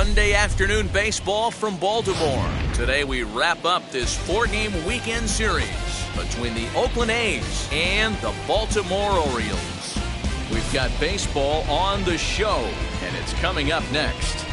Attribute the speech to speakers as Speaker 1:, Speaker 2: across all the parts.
Speaker 1: Sunday afternoon baseball from Baltimore. Today we wrap up this 4-game weekend series between the Oakland A's and the Baltimore Orioles. We've got baseball on the show, and it's coming up next.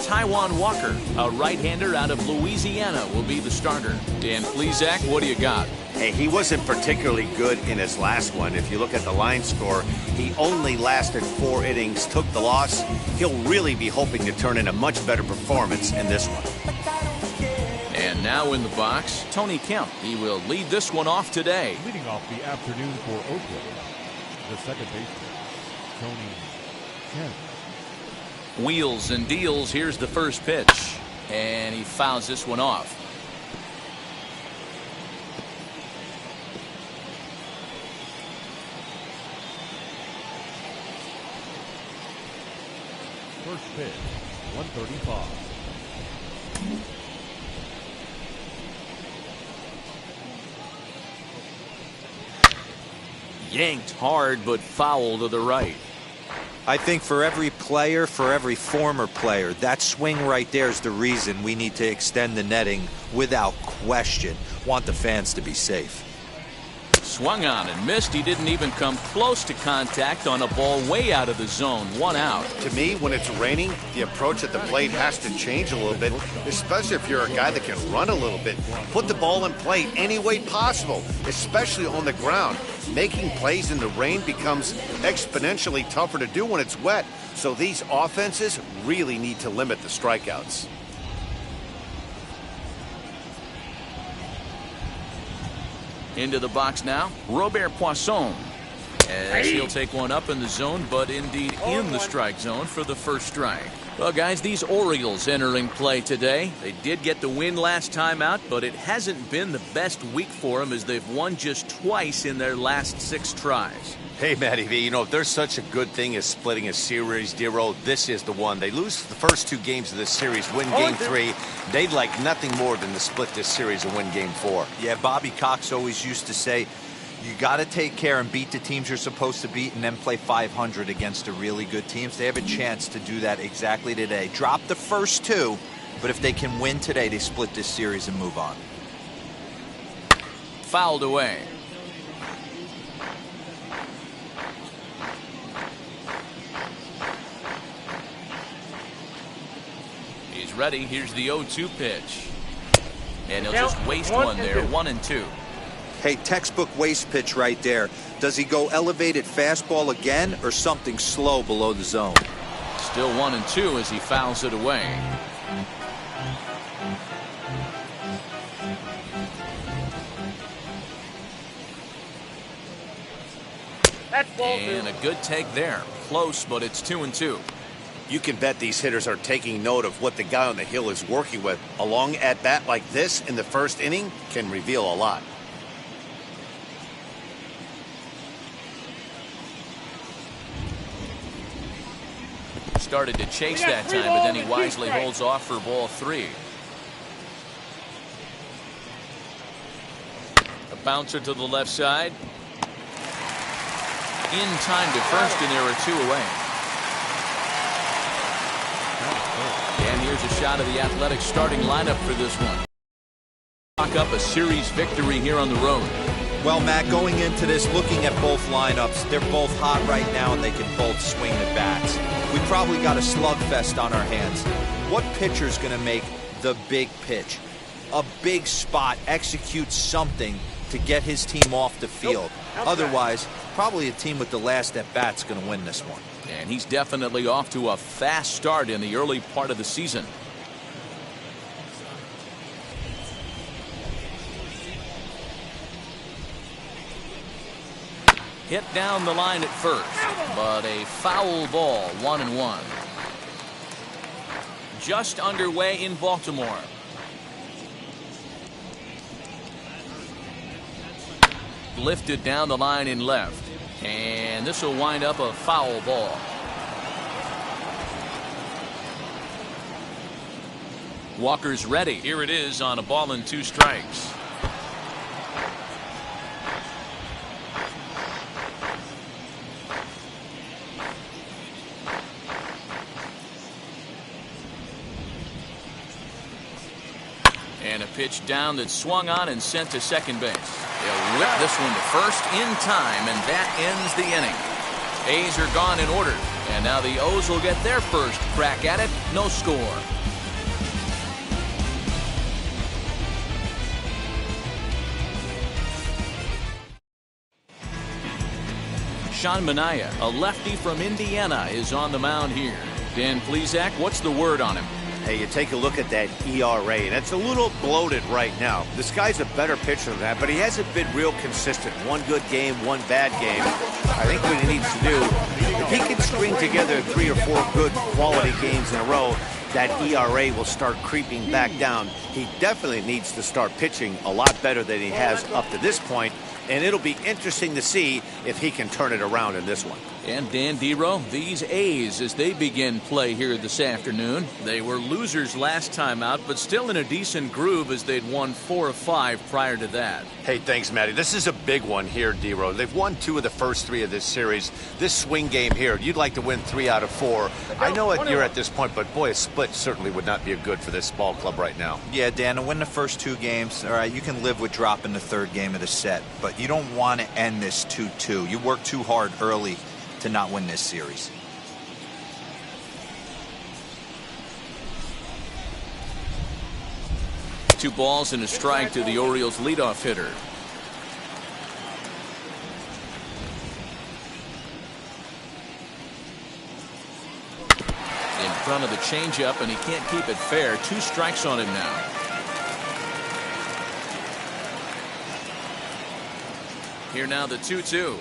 Speaker 1: Taijuan Walker, a right-hander out of Louisiana, will be the starter. Dan Plesac, what do you got?
Speaker 2: Hey, he wasn't particularly good in his last one. If you look at the line score, he only lasted 4 innings, took the loss. He'll really be hoping to turn in a much better performance in this one.
Speaker 1: And now in the box, Tony Kemp. He will lead this one off today.
Speaker 3: Leading off the afternoon for Oakland, the second baseman, Tony Kemp.
Speaker 1: Wheels and deals. Here's the first pitch, and he fouls this one off.
Speaker 3: First pitch, 135.
Speaker 1: Yanked hard, but foul to the right.
Speaker 4: I think for every player, for every former player, that swing right there is the reason we need to extend the netting without question. Want the fans to be safe.
Speaker 1: Swung on and missed. He didn't even come close to contact on a ball way out of the zone. 1 out.
Speaker 2: To me, when it's raining, the approach at the plate has to change a little bit, especially if you're a guy that can run a little bit. Put the ball in play any way possible, especially on the ground. Making plays in the rain becomes exponentially tougher to do when it's wet, so these offenses really need to limit the strikeouts.
Speaker 1: Into the box now, Robert Poisson, as he'll take one up in the zone, but indeed in the strike zone for the first strike. Well, guys, these Orioles entering play today. They did get the win last time out, but it hasn't been the best week for them as they've won just twice in their last 6 tries.
Speaker 2: Hey, Matty V, you know, if there's such a good thing as splitting a series, Dero, this is the one. They lose the first 2 games of this series, win Game 3. They'd like nothing more than to split this series and win Game 4.
Speaker 4: Yeah, Bobby Cox always used to say, you got to take care and beat the teams you're supposed to beat and then play 500 against the really good teams. They have a chance to do that exactly today. Drop the first 2, but if they can win today, they split this series and move on.
Speaker 1: Fouled away. He's ready. Here's the 0-2 pitch. And he'll just waste one there. 1-2.
Speaker 4: Hey, textbook waste pitch right there. Does he go elevated fastball again or something slow below the zone?
Speaker 1: Still 1-2 as he fouls it away. And a good take there. Close, but it's 2-2.
Speaker 2: You can bet these hitters are taking note of what the guy on the hill is working with. A long at-bat like this in the first inning can reveal a lot.
Speaker 1: Started to chase that time, but then he wisely holds off for ball 3. A bouncer to the left side. In time to first, and there are 2 away. And here's a shot of the Athletics starting lineup for this one. Lock up a series victory here on the road.
Speaker 4: Well, Matt, going into this, looking at both lineups, they're both hot right now and they can both swing the bats. We probably got a slugfest on our hands. What pitcher's going to make the big pitch? A big spot, execute something to get his team off the field. Otherwise, probably a team with the last at-bat's going to win this one.
Speaker 1: And he's definitely off to a fast start in the early part of the season. Hit down the line at first, but a foul ball, 1-1. Just underway in Baltimore. Lifted down the line in left, and this will wind up a foul ball. Walker's ready. Here it is on a ball and 2 strikes. And a pitch down that swung on and sent to second base. They'll whip this one to first in time, and that ends the inning. A's are gone in order, and now the O's will get their first crack at it. No score. Sean Manaea, a lefty from Indiana, is on the mound here. Dan Plesac, what's the word on him?
Speaker 2: Hey, you take a look at that ERA, and it's a little bloated right now. This guy's a better pitcher than that, but he hasn't been real consistent. One good game, one bad game. I think what he needs to do, if he can string together 3 or 4 good quality games in a row, that ERA will start creeping back down. He definitely needs to start pitching a lot better than he has up to this point, and it'll be interesting to see if he can turn it around in this one.
Speaker 1: And Dan Dero, these A's, as they begin play here this afternoon, they were losers last time out, but still in a decent groove as they'd won 4 of 5 prior to that.
Speaker 2: Hey, thanks, Matty. This is a big one here, Dero. They've won 2 of the first 3 of this series. This swing game here, you'd like to win 3 out of 4. I know you're at this point, but boy, a split certainly would not be good for this ball club right now.
Speaker 4: Yeah, Dan, to win the first 2 games, all right, you can live with dropping the 3rd game of the set, but you don't want to end this 2-2. You work too hard early to not win this series.
Speaker 1: Two balls and a strike to the Orioles leadoff hitter. In front of the changeup, and he can't keep it fair. 2 strikes on him now. Here now the 2-2.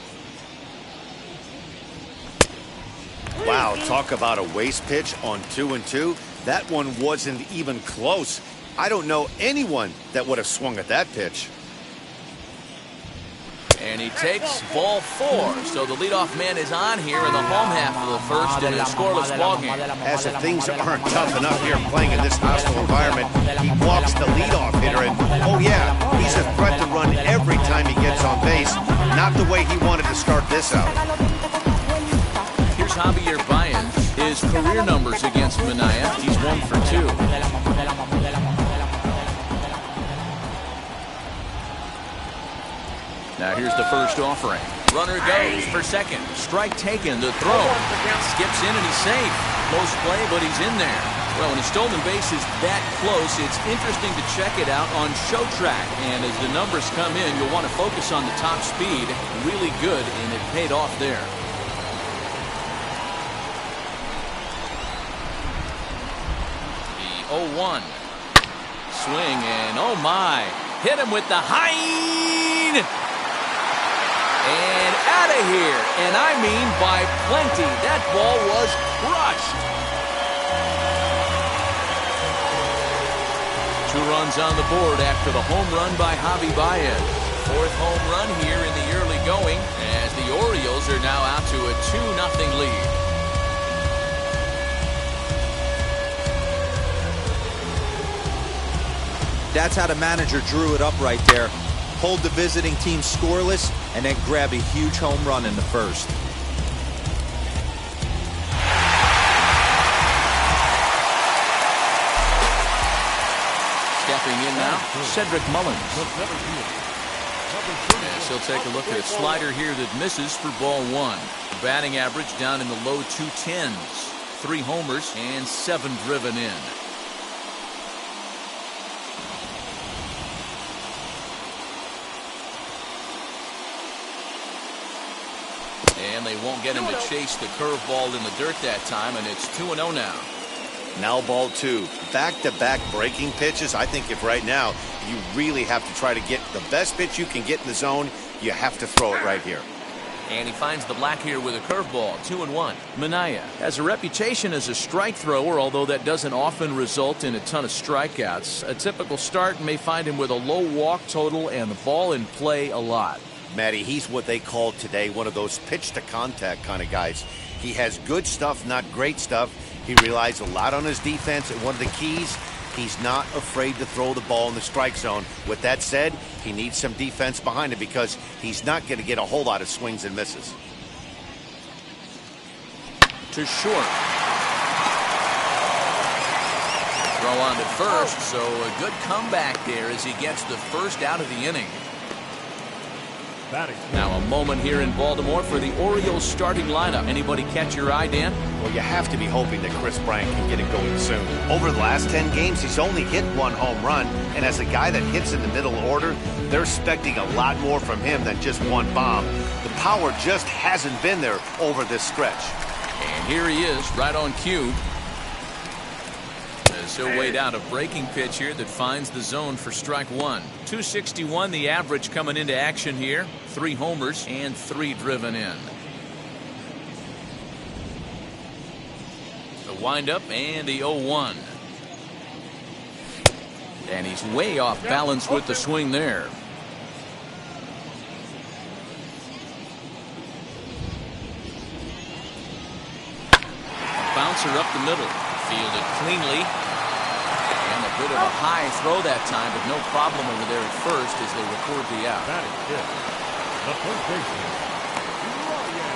Speaker 2: Wow, talk about a waste pitch on 2-2. That one wasn't even close. I don't know anyone that would have swung at that pitch.
Speaker 1: And he takes ball 4. So the leadoff man is on here in the home half of the first in a scoreless ballgame.
Speaker 2: As if things aren't tough enough here playing in this hostile environment, he walks the leadoff hitter, and oh yeah, he's a threat to run every time he gets on base. Not the way he wanted to start this out.
Speaker 1: Here's Javier Baez. His career numbers against Manaea, he's 1 for 2. Now here's the first offering. Runner goes for second. Strike taken. The throw. Skips in and he's safe. Close play, but he's in there. Well, when a stolen base is that close, it's interesting to check it out on Show Track. And as the numbers come in, you'll want to focus on the top speed. Really good, and it paid off there. The 0-1. Swing, and oh my. Hit him with the high. And out of here, and I mean by plenty. That ball was crushed. 2 runs on the board after the home run by Javi Baez. 4th home run here in the early going, as the Orioles are now out to a 2-0 lead.
Speaker 4: That's how the manager drew it up right there. Hold the visiting team scoreless, and then grab a huge home run in the first.
Speaker 1: Stepping in now, Cedric Mullins. Yes, he'll take a look at a slider here that misses for ball 1. Batting average down in the low 210s. 3 homers and 7 driven in. And they won't get him to chase the curveball in the dirt that time, and it's 2-0 now.
Speaker 2: Now ball 2. Back-to-back breaking pitches. I think if right now you really have to try to get the best pitch you can get in the zone, you have to throw it right here.
Speaker 1: And he finds the black here with a curveball. 2-1. Manaea has a reputation as a strike thrower, although that doesn't often result in a ton of strikeouts. A typical start may find him with a low walk total and the ball in play a lot.
Speaker 2: Matty, he's what they call today one of those pitch-to-contact kind of guys. He has good stuff, not great stuff. He relies a lot on his defense, and one of the keys, he's not afraid to throw the ball in the strike zone. With that said, he needs some defense behind him because he's not going to get a whole lot of swings and misses.
Speaker 1: To short. Throw on to first, so a good comeback there as he gets the first out of the inning. Now a moment here in Baltimore for the Orioles starting lineup. Anybody catch your eye, Dan?
Speaker 2: Well, you have to be hoping that Chris Bryant can get it going soon. Over the last 10 games, he's only hit 1 home run, and as a guy that hits in the middle order, they're expecting a lot more from him than just 1 bomb. The power just hasn't been there over this stretch.
Speaker 1: And here he is, right on cue. As he'll wait out a breaking pitch here that finds the zone for strike 1. 261 the average coming into action here. 3 homers and 3 driven in. The windup and the 0-1. And he's way off balance with the swing there. A bouncer up the middle. Fielded cleanly. And a bit of a high throw that time, but no problem over there at first as they record the out.
Speaker 3: Batting fifth, the first baseman, Ryan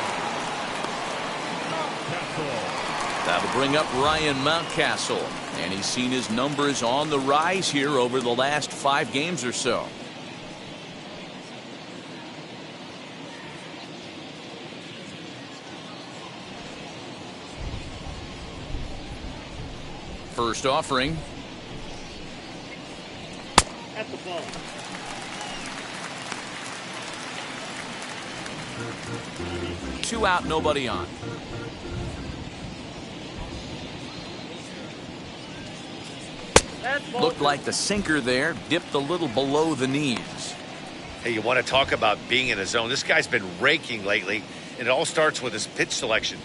Speaker 3: Mountcastle.
Speaker 1: That'll bring up Ryan Mountcastle. And he's seen his numbers on the rise here over the last 5 games or so. First offering.
Speaker 5: At the ball.
Speaker 1: Two out, nobody on. Looked like the sinker there dipped a little below the knees.
Speaker 2: Hey, you want to talk about being in a zone? This guy's been raking lately, and it all starts with his pitch selection.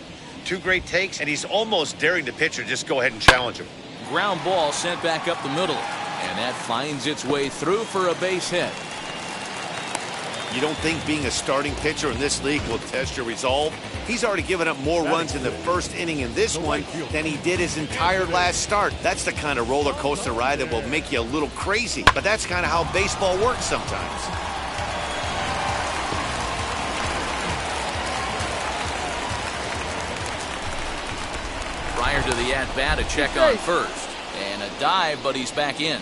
Speaker 2: 2 great takes, and he's almost daring the pitcher just go ahead and challenge him.
Speaker 1: Ground ball sent back up the middle, and that finds its way through for a base hit.
Speaker 2: You don't think being a starting pitcher in this league will test your resolve? He's already given up more runs in the first inning in this one than he did his entire last start. That's the kind of roller coaster ride that will make you a little crazy. But that's kind of how baseball works sometimes.
Speaker 1: Prior to the at-bat, a check on first. And a dive, but he's back in.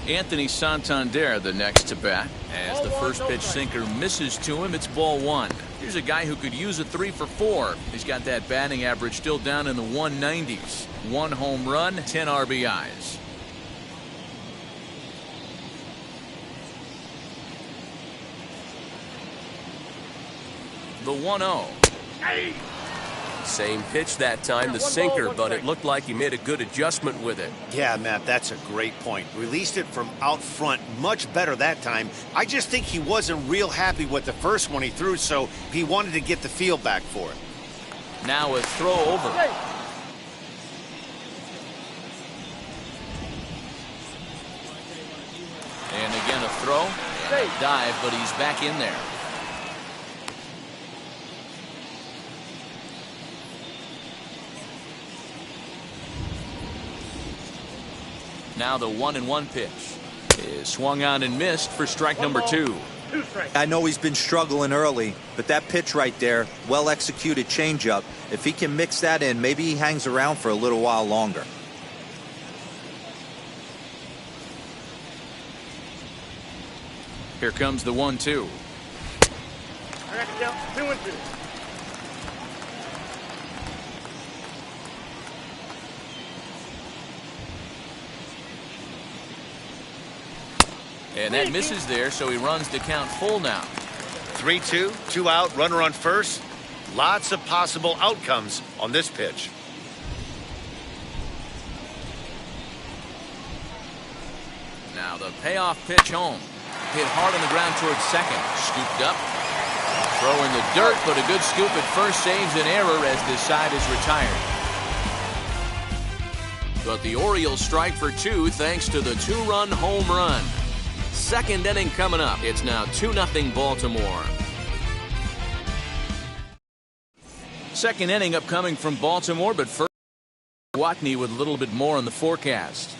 Speaker 1: Anthony Santander the next to bat. As the first pitch sinker misses to him, it's ball 1. Here's a guy who could use a 3 for 4. He's got that batting average still down in the 190s. 1 home run, 10 RBIs. The 1-0.
Speaker 6: Same pitch that time, the sinker, but it looked like he made a good adjustment with it.
Speaker 2: Yeah, Matt, that's a great point. Released it from out front much better that time. I just think he wasn't real happy with the first one he threw, so he wanted to get the feel back for it.
Speaker 1: Now a throw over. And again a throw and a dive, but he's back in there. Now the 1-1 pitch is swung on and missed for strike number 2.
Speaker 4: I know he's been struggling early, but that pitch right there, well executed changeup. If he can mix that in, maybe he hangs around for a little while longer.
Speaker 1: Here comes the 1-2.
Speaker 5: I got to count 2-2.
Speaker 1: And that misses there, so he runs the count full now.
Speaker 2: 3-2, 2 out, runner on first. Lots of possible outcomes on this pitch.
Speaker 1: Now the payoff pitch home. Hit hard on the ground towards second. Scooped up. Throw in the dirt, but a good scoop at first saves an error as this side is retired. But the Orioles strike for 2 thanks to the 2-run home run. Second inning coming up. It's now 2-0 Baltimore. Second inning upcoming from Baltimore, but first Watney with a little bit more on the forecast.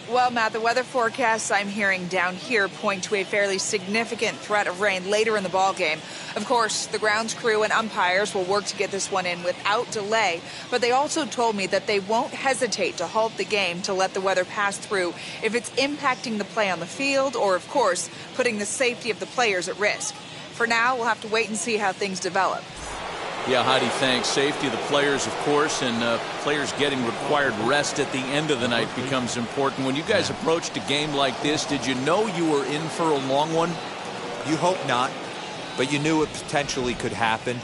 Speaker 7: Well, Matt, the weather forecasts I'm hearing down here point to a fairly significant threat of rain later in the ballgame. Of course, the grounds crew and umpires will work to get this one in without delay, but they also told me that they won't hesitate to halt the game to let the weather pass through if it's impacting the play on the field or, of course, putting the safety of the players at risk. For now, we'll have to wait and see how things develop.
Speaker 1: Yeah, Heidi, thanks. Safety of the players, of course, and players getting required rest at the end of the night becomes important. When you guys approached a game like this, did you know you were in for a long one?
Speaker 4: You hope not, but you knew it potentially could happen.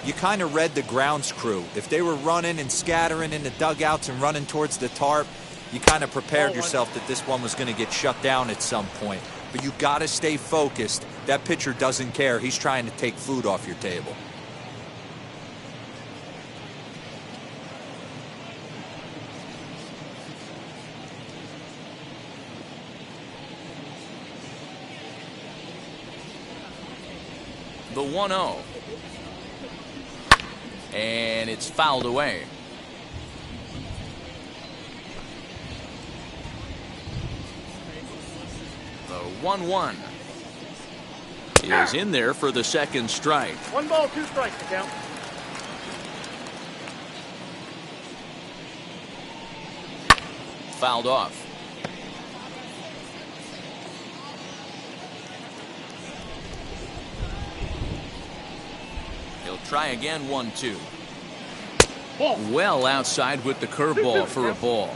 Speaker 4: You kind of read the grounds crew. If they were running and scattering in the dugouts and running towards the tarp, you kind of prepared yourself that this one was going to get shut down at some point. But you got to stay focused. That pitcher doesn't care. He's trying to take food off your table.
Speaker 1: The 1-0. And it's fouled away. The 1-1 is in there for the second strike.
Speaker 5: 1 ball, 2 strikes to count.
Speaker 1: Fouled off. He'll try again, 1-2. Well outside with the curveball for a ball.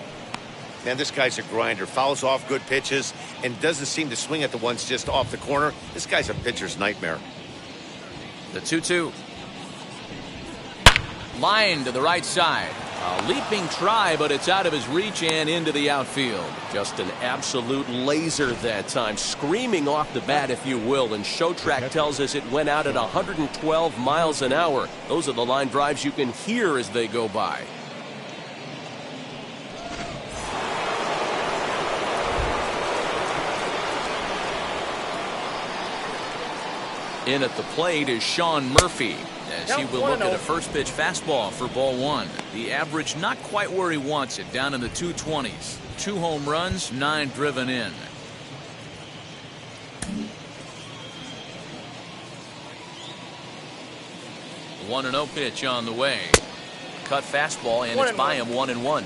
Speaker 2: Man, this guy's a grinder. Fouls off good pitches and doesn't seem to swing at the ones just off the corner. This guy's a pitcher's nightmare.
Speaker 1: The 2-2. Line to the right side. A leaping try, but it's out of his reach and into the outfield.
Speaker 6: Just an absolute laser that time, screaming off the bat, if you will, and Showtrack tells us it went out at 112 miles an hour. Those are the line drives you can hear as they go by.
Speaker 1: In at the plate is Sean Murphy, as he will look at a first pitch fastball for ball 1. The average not quite where he wants it, down in the 220s. 2 home runs, 9 driven in. The 1-0 pitch on the way. Cut fastball, and it's by him, 1-1.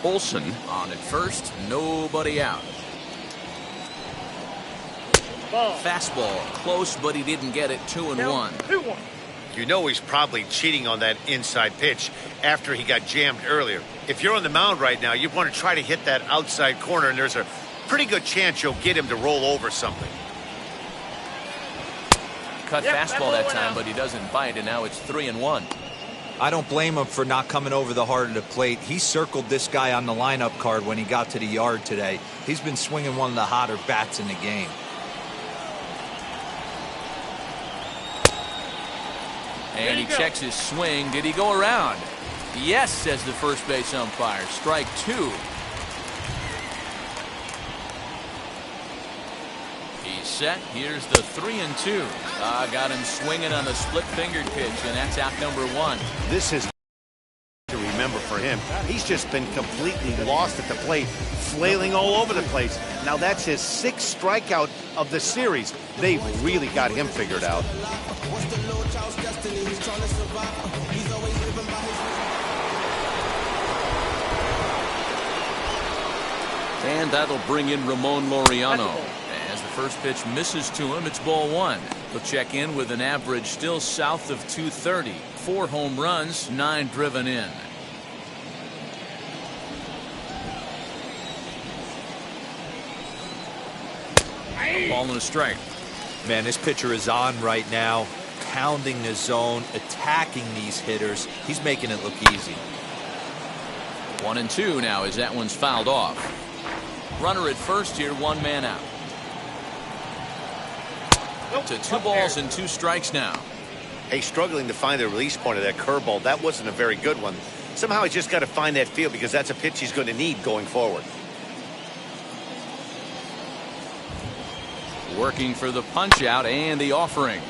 Speaker 1: Olson on at first, nobody out. Fastball close, but he didn't get it. 2-1.
Speaker 5: 2-1.
Speaker 2: You know he's probably cheating on that inside pitch after he got jammed earlier. If you're on the mound right now, you want to try to hit that outside corner, and there's a pretty good chance you'll get him to roll over something.
Speaker 1: Cut fastball that time, but he doesn't bite, and now it's 3-1.
Speaker 4: I don't blame him for not coming over the heart of the plate. He circled this guy on the lineup card when he got to the yard today. He's been swinging one of the hotter bats in the game.
Speaker 1: And he checks his swing. Did he go around? Yes, says the first base umpire. Strike 2. He's set. Here's the 3-2. Got him swinging on the split-fingered pitch, and that's out number 1.
Speaker 2: This is to remember for him. He's just been completely lost at the plate, flailing all over the place. Now that's his 6th strikeout of the series. They've really got him figured out.
Speaker 1: And that'll bring in Ramon Laureano. As the first pitch misses to him, it's ball 1. He'll check in with an average still south of 230. 4 home runs, 9 driven in. A ball and a strike.
Speaker 4: Man, this pitcher is on right now, pounding the zone, attacking these hitters. He's making it look easy.
Speaker 1: 1-2 now as that one's fouled off. Runner at first here, 1 man out. To 2 balls and 2 strikes now.
Speaker 2: Hey, struggling to find the release point of that curveball. That wasn't a very good one. Somehow he's just got to find that feel, because that's a pitch he's going to need going forward.
Speaker 1: Working for the punch out and the offering.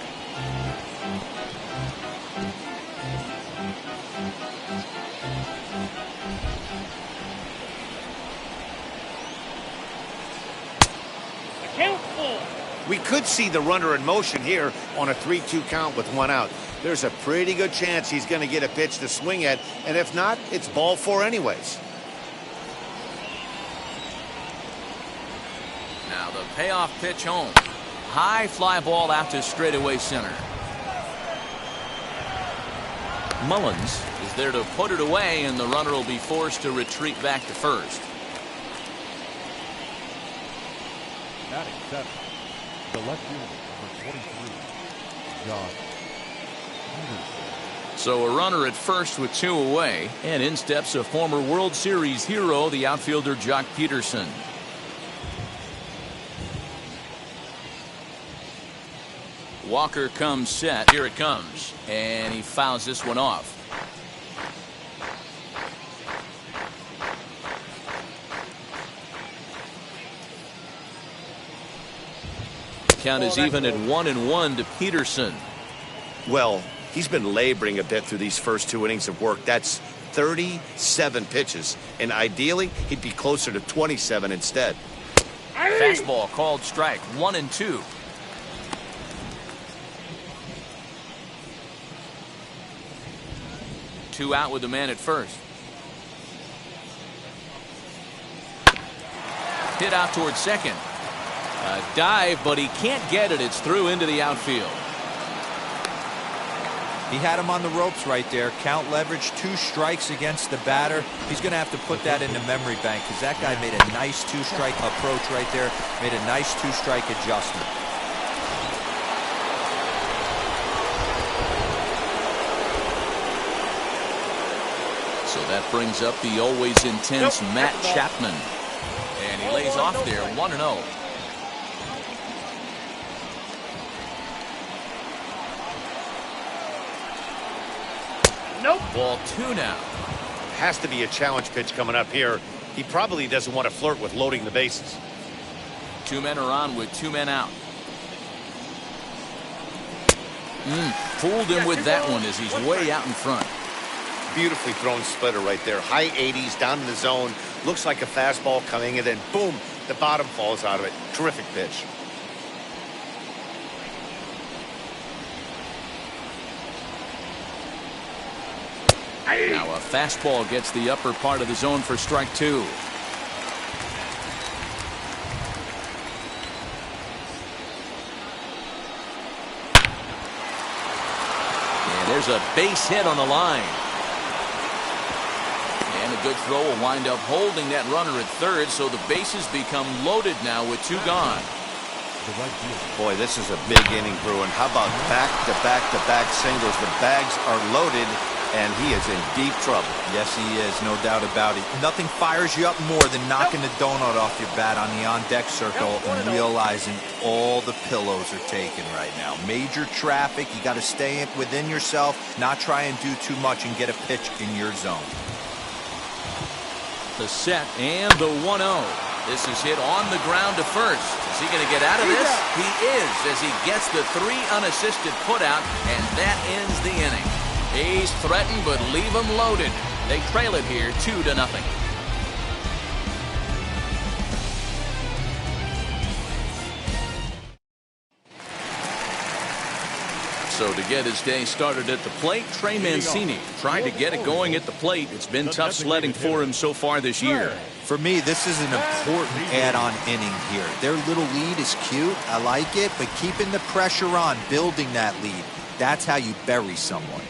Speaker 5: Count 4.
Speaker 2: We could see the runner in motion here on a 3-2 count with 1 out. There's a pretty good chance he's going to get a pitch to swing at, and if not, it's ball 4 anyways.
Speaker 1: Now the payoff pitch home. High fly ball out to straightaway center. Mullins is there to put it away, and the runner will be forced to retreat back to first.
Speaker 3: Batting 7, the left fielder, number 23, John.
Speaker 1: So a runner at first with 2 away, and in steps a former World Series hero, the outfielder Jock Peterson. Walker comes set. Here it comes, and he fouls this one off. Count is even at 1-1 to Peterson.
Speaker 2: Well, he's been laboring a bit through these first 2 innings of work. That's 37 pitches, and ideally he'd be closer to 27 instead.
Speaker 1: Fastball called strike. 1-2. Two out with the man at first. Hit out towards second. A dive, but he can't get it. It's through into the outfield.
Speaker 4: He had him on the ropes right there. Count leverage, 2 strikes against the batter. He's going to have to put that in the memory bank because that guy made a nice 2-strike approach right there. Made a nice 2-strike adjustment.
Speaker 1: So that brings up the always intense Matt Chapman. And he lays off there, 1-0.
Speaker 5: Nope.
Speaker 1: Ball 2 now.
Speaker 2: Has to be a challenge pitch coming up here. He probably doesn't want to flirt with loading the bases.
Speaker 1: 2 men are on with 2 men out. Fooled him with that one as he's way out in front.
Speaker 2: Beautifully thrown splitter right there. High 80s down in the zone. Looks like a fastball coming, and then boom, the bottom falls out of it. Terrific pitch.
Speaker 1: Now a fastball gets the upper part of the zone for strike 2. And there's a base hit on the line. And a good throw will wind up holding that runner at third, so the bases become loaded now with 2 gone.
Speaker 2: Boy, this is a big inning, Bruin. How about back-to-back-to-back singles? The bags are loaded, and he is in deep trouble.
Speaker 4: Yes, he is, no doubt about it. Nothing fires you up more than knocking the donut off your bat on the on-deck circle and realizing all the pillows are taken right now. Major traffic, you got to stay within yourself, not try and do too much and get a pitch in your zone.
Speaker 1: The set and the 1-0. This is hit on the ground to first. Is he going to get out of this? He is, as he gets the 3 unassisted putout, and that ends the inning. A's threaten, but leave them loaded. They trail it here 2-0. So to get his day started at the plate, Trey Mancini tried to get it going at the plate. It's been tough sledding for him so far this year.
Speaker 4: For me, this is an important add-on inning here. Their little lead is cute. I like it, but keeping the pressure on, building that lead, that's how you bury someone.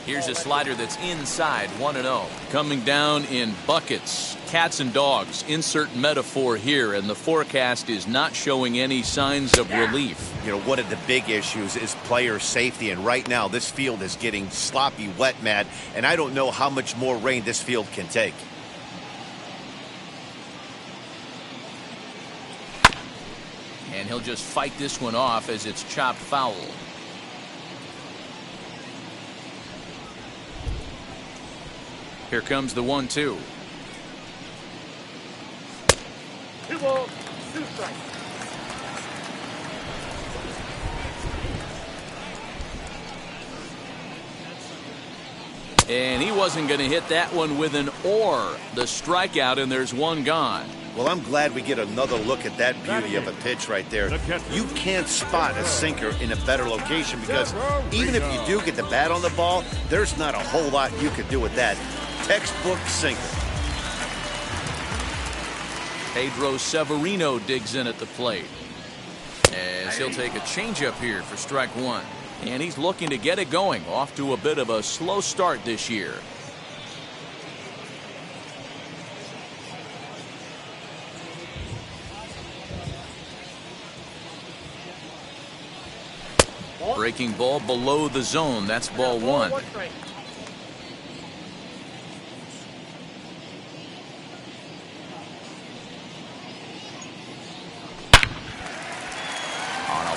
Speaker 1: Here's a slider that's inside, 1-0. Coming down in buckets, cats and dogs. Insert metaphor here, and the forecast is not showing any signs of relief.
Speaker 2: You know, one of the big issues is player safety, and right now this field is getting sloppy wet, Matt, and I don't know how much more rain this field can take.
Speaker 1: And he'll just fight this one off as it's chopped foul. Here comes the 1-2.
Speaker 5: 2 balls, 2 strikes.
Speaker 1: And he wasn't going to hit that one with an or. The strikeout, and there's 1 gone.
Speaker 2: Well, I'm glad we get another look at that beauty of a pitch right there. You can't spot a sinker in a better location because even if you do get the bat on the ball, there's not a whole lot you can do with that. Textbook sinker.
Speaker 1: Pedro Severino digs in at the plate, as he'll take a changeup here for strike one. And he's looking to get it going, off to a bit of a slow start this year. Breaking ball below the zone. That's ball one. On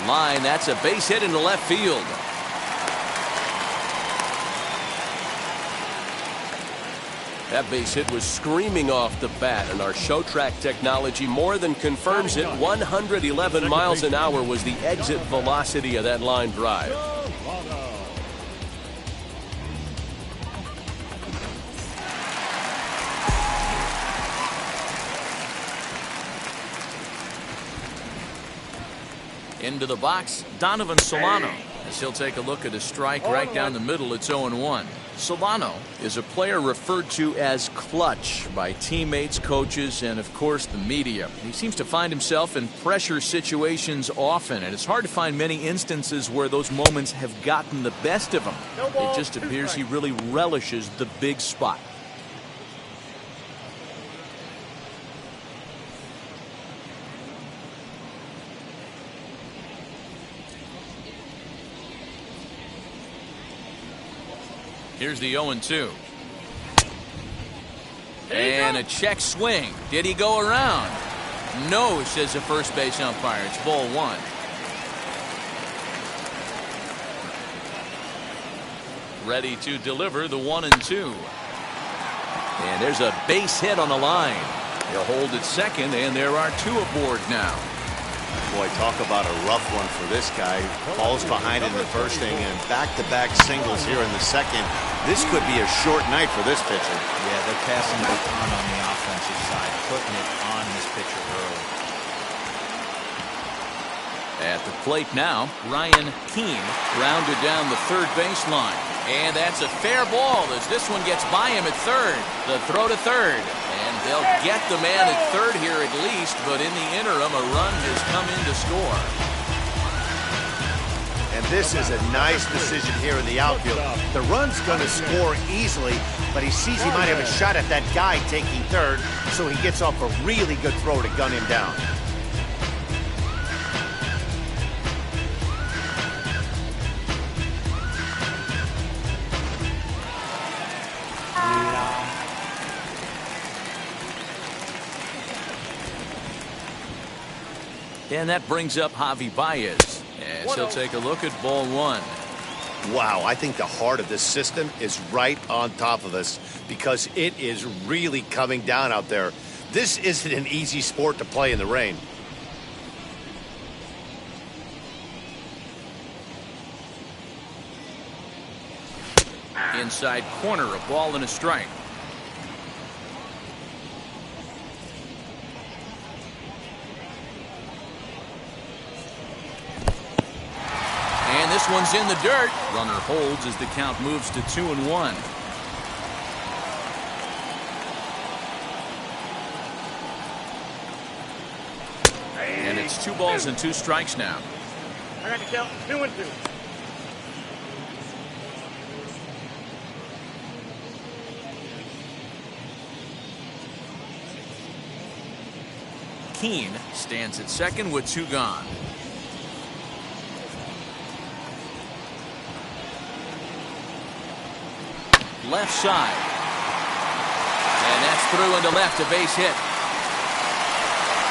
Speaker 1: a line, that's a base hit into left field.
Speaker 6: That base hit was screaming off the bat, and our show track technology more than confirms it. 111 miles an hour was the exit velocity of that line drive.
Speaker 1: Into the box, Donovan Solano, as he'll take a look at a strike right down the middle. It's 0-1. Solano is a player referred to as clutch by teammates, coaches, and of course the media. He seems to find himself in pressure situations often, and it's hard to find many instances where those moments have gotten the best of him. It just appears he really relishes the big spot. Here's the 0-2. And a check swing. Did he go around? No, says the first base umpire. It's ball one. Ready to deliver the 1-2. And there's a base hit on the line. He'll hold at second, and there are two aboard now.
Speaker 2: Boy, talk about a rough one for this guy. Falls behind in the first inning and back-to-back singles here in the second. This could be a short night for this pitcher.
Speaker 4: Yeah, they're passing the baton on the offensive side, putting it on this pitcher early.
Speaker 1: At the plate now, Ryan Keene grounded down the third baseline. And that's a fair ball as this one gets by him at third. The throw to third. And they'll get the man at third here at least, but in the interim, a run has come in to score.
Speaker 2: And this is a nice decision here in the outfield. The run's going to score easily, but he sees he might have a shot at that guy taking third, so he gets off a really good throw to gun him down.
Speaker 1: And that brings up Javi Baez, as he'll take a look at ball one.
Speaker 2: Wow, I think the heart of this system is right on top of us because it is really coming down out there. This isn't an easy sport to play in the rain.
Speaker 1: Inside corner, a ball and a strike. And this one's in the dirt. Runner holds as the count moves to 2-1. And it's 2 balls and 2 strikes now.
Speaker 5: I got to count 2-2.
Speaker 1: Keene stands at second with 2 gone. Left side. And that's through into left, a base hit.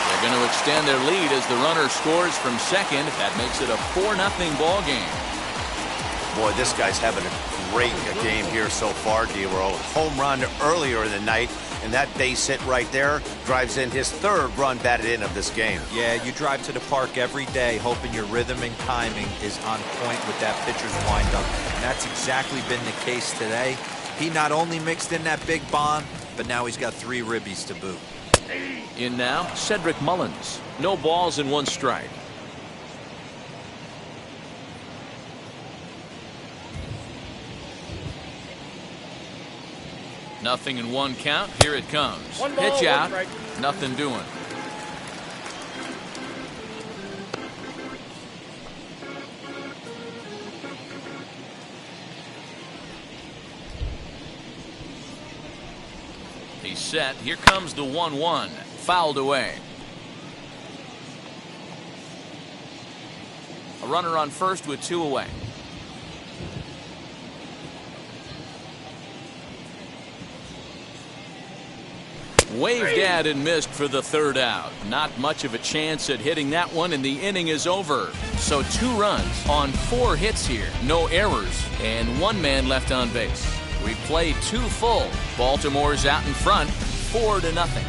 Speaker 1: They're going to extend their lead as the runner scores from second. That makes it a 4-0 ball game.
Speaker 2: Boy, this guy's having a great game here so far, D-Roll. Home run earlier in the night, and that base hit right there drives in his 3rd run batted in of this game.
Speaker 4: Yeah, you drive to the park every day hoping your rhythm and timing is on point with that pitcher's windup, and that's exactly been the case today. He not only mixed in that big bomb, but now he's got 3 ribbies to boot.
Speaker 1: In now, Cedric Mullins. No balls and 1 strike. Nothing in 1 count. Here it comes.
Speaker 5: One ball,
Speaker 1: Pitch
Speaker 5: one
Speaker 1: out.
Speaker 5: strike.
Speaker 1: Nothing doing. He's set. Here comes the 1-1. Fouled away. A runner on first with 2 away. Waved at and missed for the 3rd out. Not much of a chance at hitting that one, and the inning is over. So 2 runs on 4 hits here. No errors, and 1 man left on base. We played 2 full. Baltimore's out in front, 4-0.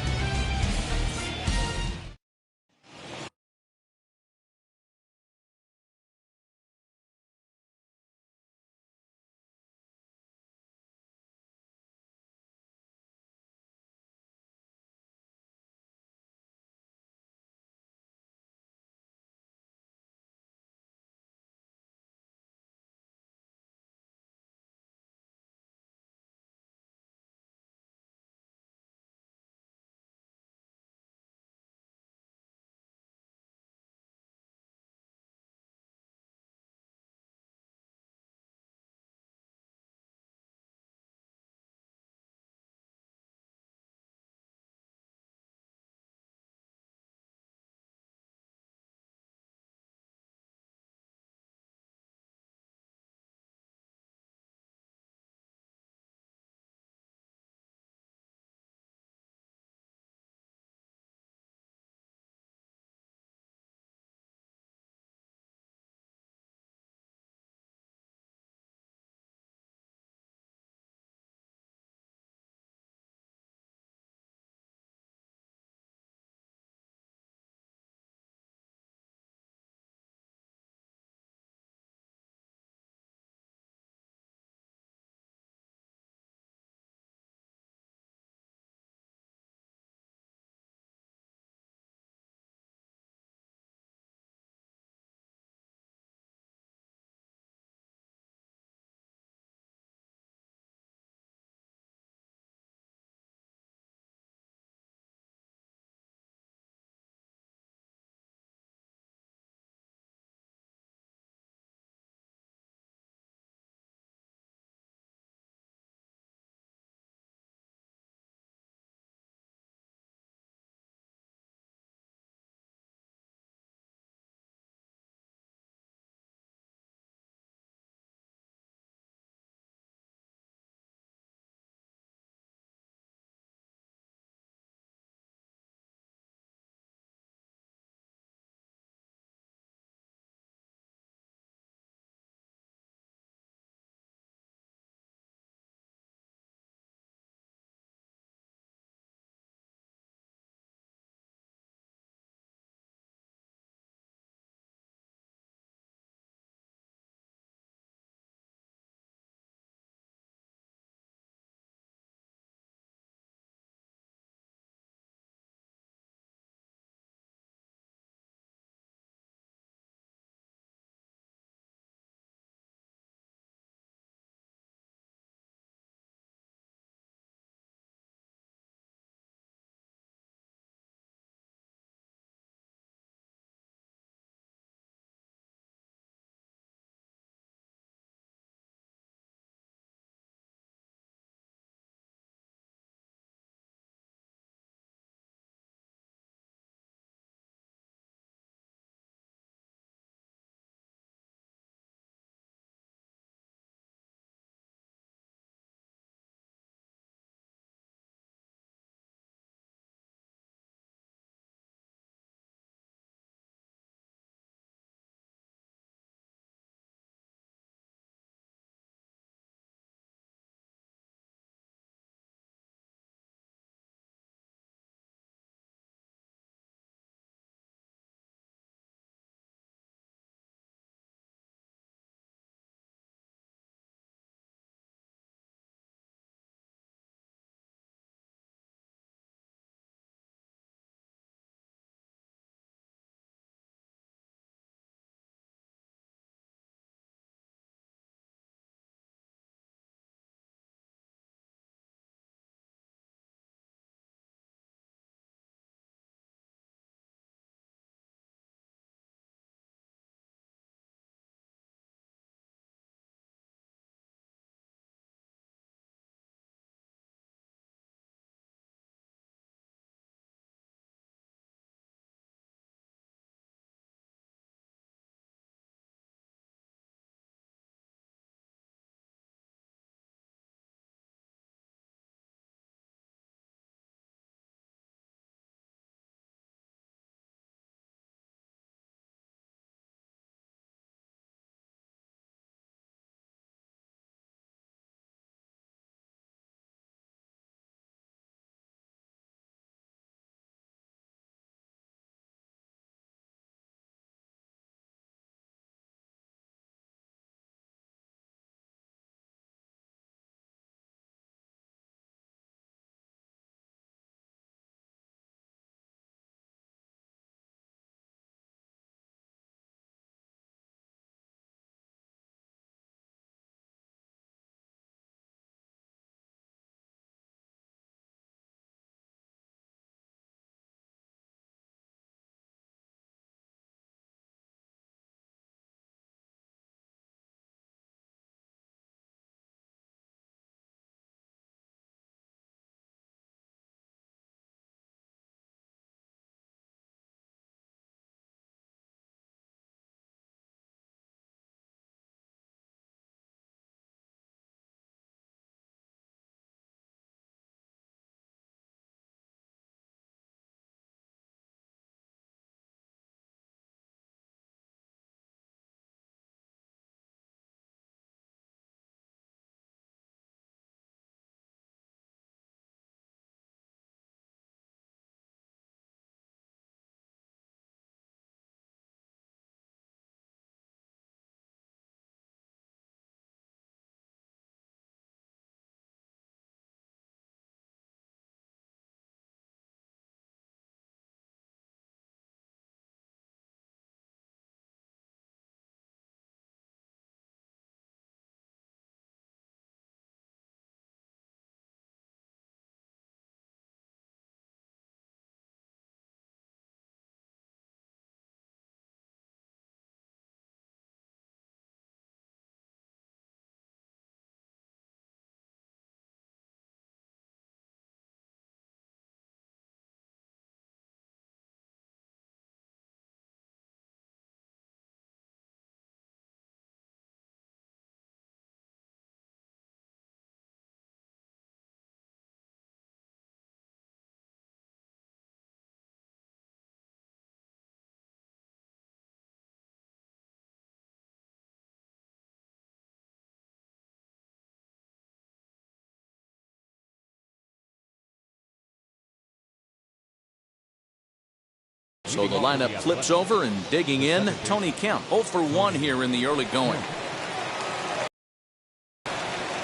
Speaker 1: So the lineup flips over, and digging in, Tony Kemp. 0 for 1 here in the early going.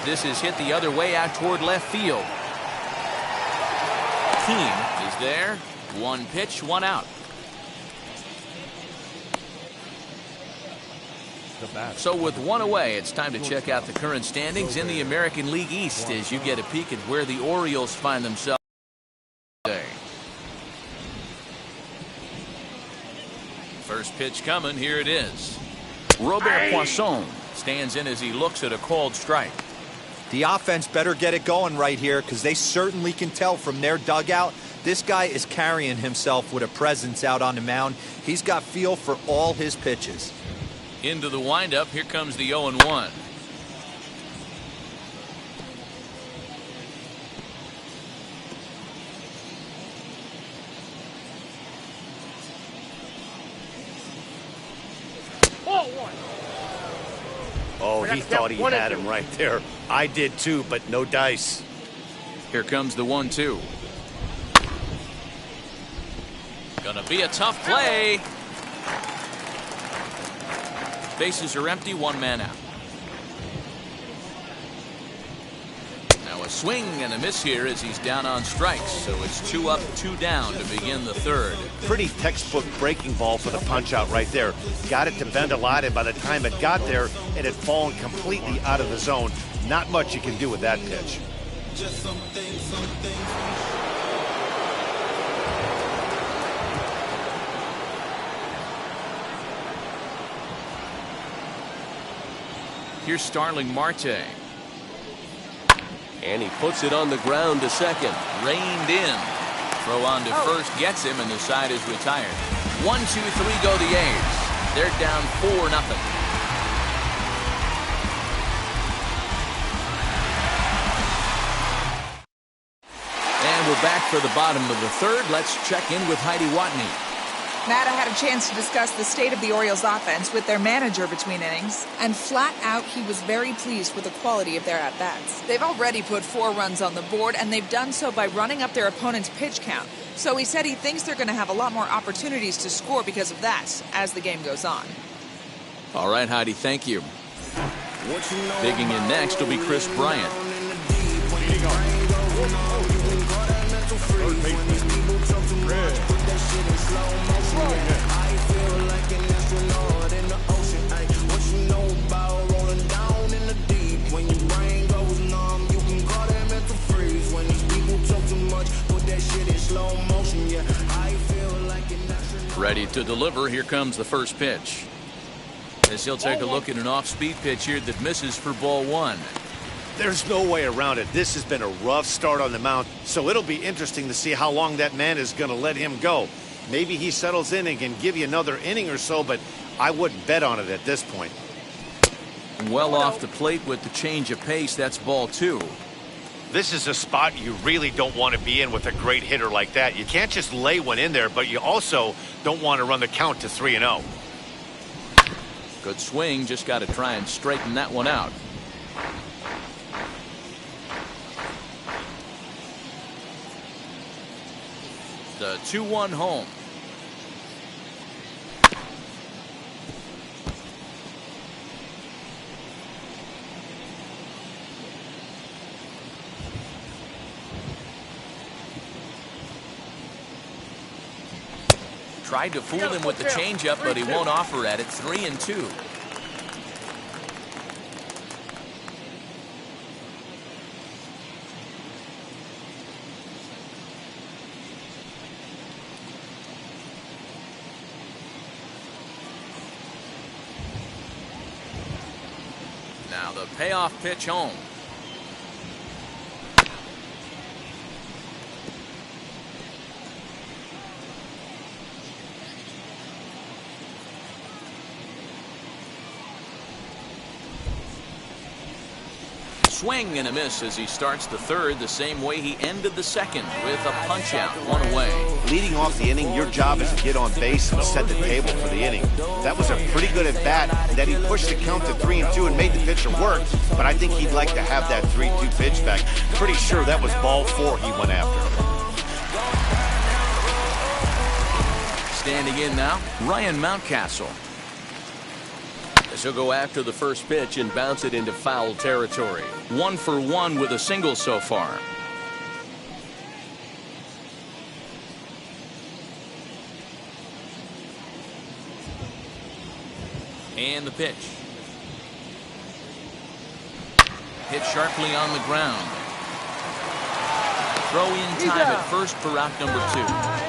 Speaker 1: This is hit the other way out toward left field. Keane is there. One pitch, one out. So with one away, it's time to check out the current standings in the American League East as you get a peek at where the Orioles find themselves today. First pitch coming, here it is. Robert Poisson stands in as he looks at a called strike.
Speaker 4: The offense better get it going right here, because they certainly can tell from their dugout this guy is carrying himself with a presence out on the mound. He's got feel for all his pitches.
Speaker 1: Into the windup, here comes the 0-1.
Speaker 2: Oh, he thought he had him right there. I did too, but no dice.
Speaker 1: Here comes the 1-2. Gonna be a tough play. Bases are empty, one man out. Now a swing and a miss here as he's down on strikes. So it's 2 up, 2 down to begin the third.
Speaker 2: Pretty textbook breaking ball for the punch out right there. Got it to bend a lot, and by the time it got there, it had fallen completely out of the zone. Not much you can do with that pitch.
Speaker 1: Here's Starling Marte.
Speaker 6: And he puts it on the ground to second.
Speaker 1: Reined in. Throw on to first gets him, and the side is retired. 1, 2, 3 go the A's. They're down 4-0. And we're back for the bottom of the third. Let's check in with Heidi Watney.
Speaker 7: Matt, I had a chance to discuss the state of the Orioles offense with their manager between innings, and flat out he was very pleased with the quality of their at-bats. They've already put 4 runs on the board, and they've done so by running up their opponent's pitch count. So he said he thinks they're going to have a lot more opportunities to score because of that as the game goes on.
Speaker 1: All right, Heidi, thank you. Digging in next will be Chris Bryant. Ready to deliver. Here comes the first pitch. As he'll take a look at an off-speed pitch here that misses for ball 1.
Speaker 2: There's no way around it. This has been a rough start on the mound, so it'll be interesting to see how long that man is going to let him go. Maybe he settles in and can give you another inning or so, but I wouldn't bet on it at this point.
Speaker 1: Well off the plate with the change of pace. That's ball 2.
Speaker 2: This is a spot you really don't want to be in with a great hitter like that. You can't just lay one in there, but you also don't want to run the count to 3-0.
Speaker 1: Good swing. Just got to try and straighten that one out. The 2-1 home. Tried to fool him with the changeup, but he won't offer at it. 3-2. Now the payoff pitch home. Swing and a miss as he starts the third the same way he ended the second, with a punch out, 1 away.
Speaker 2: Leading off the inning, your job is to get on base and set the table for the inning. That was a pretty good at bat. That he pushed the count to 3-2 and made the pitcher work, but I think he'd like to have that 3-2 pitch back. Pretty sure that was ball 4 he went after.
Speaker 1: Standing in now, Ryan Mountcastle.
Speaker 6: As he'll go after the first pitch and bounce it into foul territory.
Speaker 1: 1 for 1 with a single so far. And the pitch. Hit sharply on the ground. Throw in time at first for out number 2.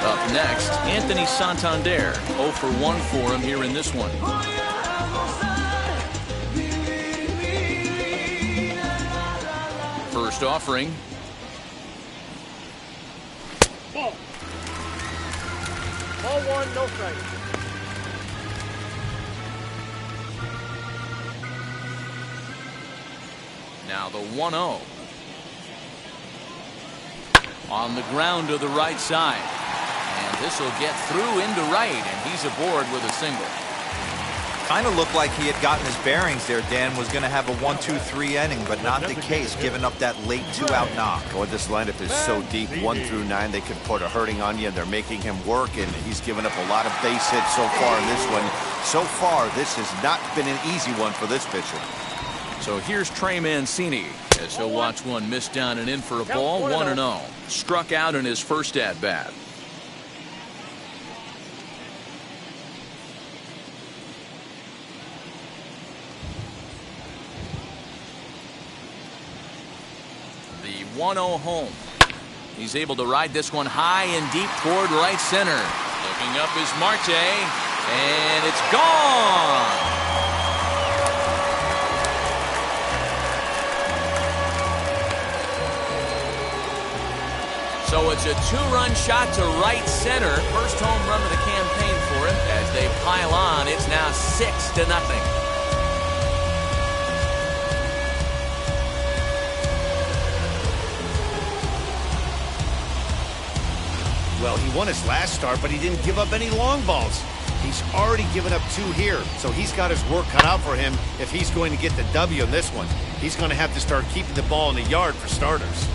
Speaker 1: Up next, Anthony Santander. 0 for 1 for him here in this one. First offering.
Speaker 5: Ball. Ball 1, no strike.
Speaker 1: Now the 1-0. On the ground to the right side. And this will get through into right, and he's aboard with a single.
Speaker 4: Kind of looked like he had gotten his bearings there, Dan. Was going to have a 1-2-3 inning, but not the case, giving up that late 2-out knock.
Speaker 2: Oh, this lineup is so deep, 1 through 9, they could put a hurting on you, and they're making him work, and he's given up a lot of base hits so far in this one. So far, this has not been an easy one for this pitcher.
Speaker 1: So here's Trey Mancini as he'll watch one miss down and in for a ball. 1-0. Struck out in his first at-bat. The 1-0 home. He's able to ride this one high and deep toward right center. Looking up is Marte, and it's gone. So it's a 2-run shot to right center. First home run of the campaign for him. As they pile on, it's now 6-0.
Speaker 2: Well, he won his last start, but he didn't give up any long balls. He's already given up 2 here, so he's got his work cut out for him if he's going to get the W in this one. He's going to have to start keeping the ball in the yard for starters.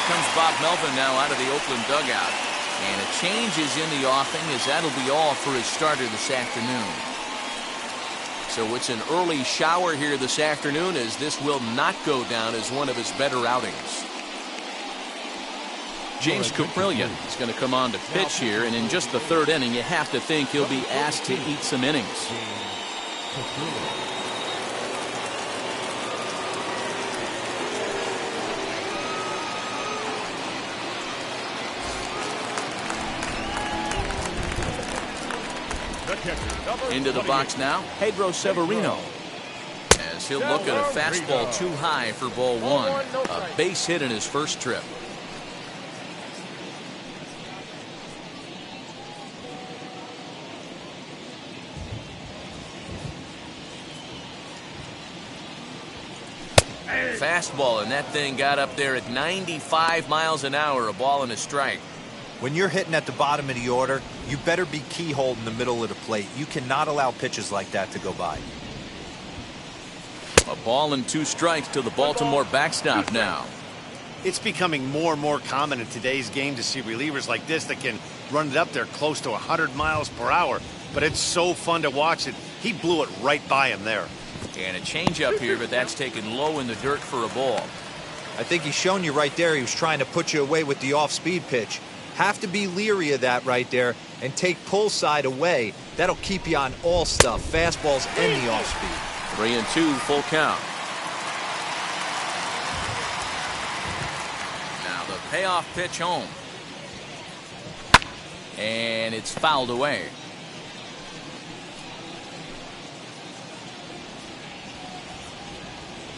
Speaker 1: Comes Bob Melvin now out of the Oakland dugout, and a change is in the offing, as that'll be all for his starter this afternoon. So it's an early shower here this afternoon, as this will not go down as one of his better outings. James Caprillion is going to come on to pitch here, and in just the 3rd inning, you have to think he'll be asked to eat some innings. Into the box now, Pedro Severino. As he'll look at a fastball too high for ball 1. A base hit in his first trip. Fastball, and that thing got up there at 95 miles an hour, a ball and a strike.
Speaker 4: When you're hitting at the bottom of the order, you better be keyhole in the middle of the plate. You cannot allow pitches like that to go by.
Speaker 1: A ball and 2 strikes to the Baltimore backstop now.
Speaker 2: It's becoming more and more common in today's game to see relievers like this that can run it up there close to 100 miles per hour. But it's so fun to watch it. He blew it right by him there.
Speaker 1: And a changeup here, but that's taken low in the dirt for a ball.
Speaker 4: I think he's shown you right there. He was trying to put you away with the off-speed pitch. Have to be leery of that right there and take pull side away. That'll keep you on all stuff, fastballs and the off-speed.
Speaker 1: 3-2, full count. Now the payoff pitch home. And it's fouled away.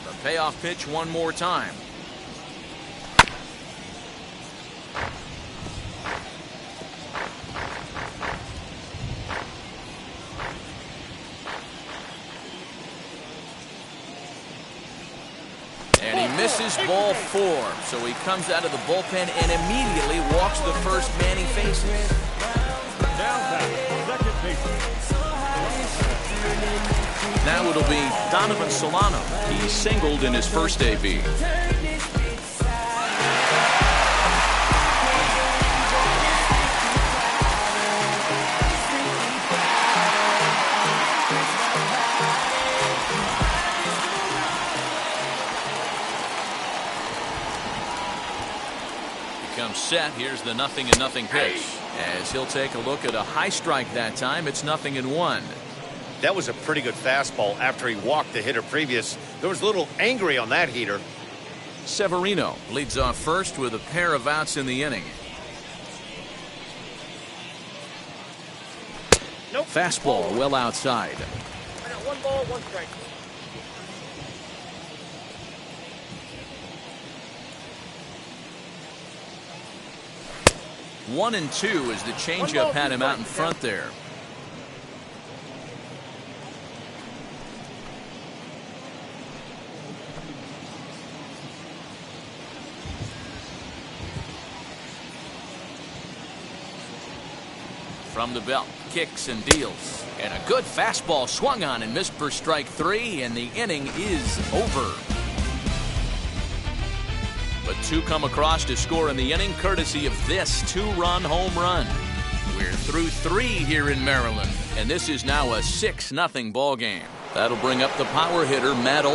Speaker 1: The payoff pitch one more time. And he misses ball 4. So he comes out of the bullpen and immediately walks the first man he faces.
Speaker 3: Down back.
Speaker 1: Now it'll be Donovan Solano. He singled in his first AB. Comes set. Here's the 0-0 pitch. As he'll take a look at a high strike that time, it's 0-1.
Speaker 2: That was a pretty good fastball after he walked the hitter previous. There was a little angry on that heater.
Speaker 1: Severino leads off first with a pair of outs in the inning.
Speaker 5: Nope.
Speaker 1: Fastball well outside.
Speaker 5: I got 1 ball, 1 strike.
Speaker 1: One and two as the changeup had him out in front there. From the belt, kicks and deals. And a good fastball swung on and missed for strike 3, and the inning is over. But 2 come across to score in the inning, courtesy of this 2-run home run. We're through 3 here in Maryland, and this is now a 6-0 ball game. That'll bring up the power hitter, Matt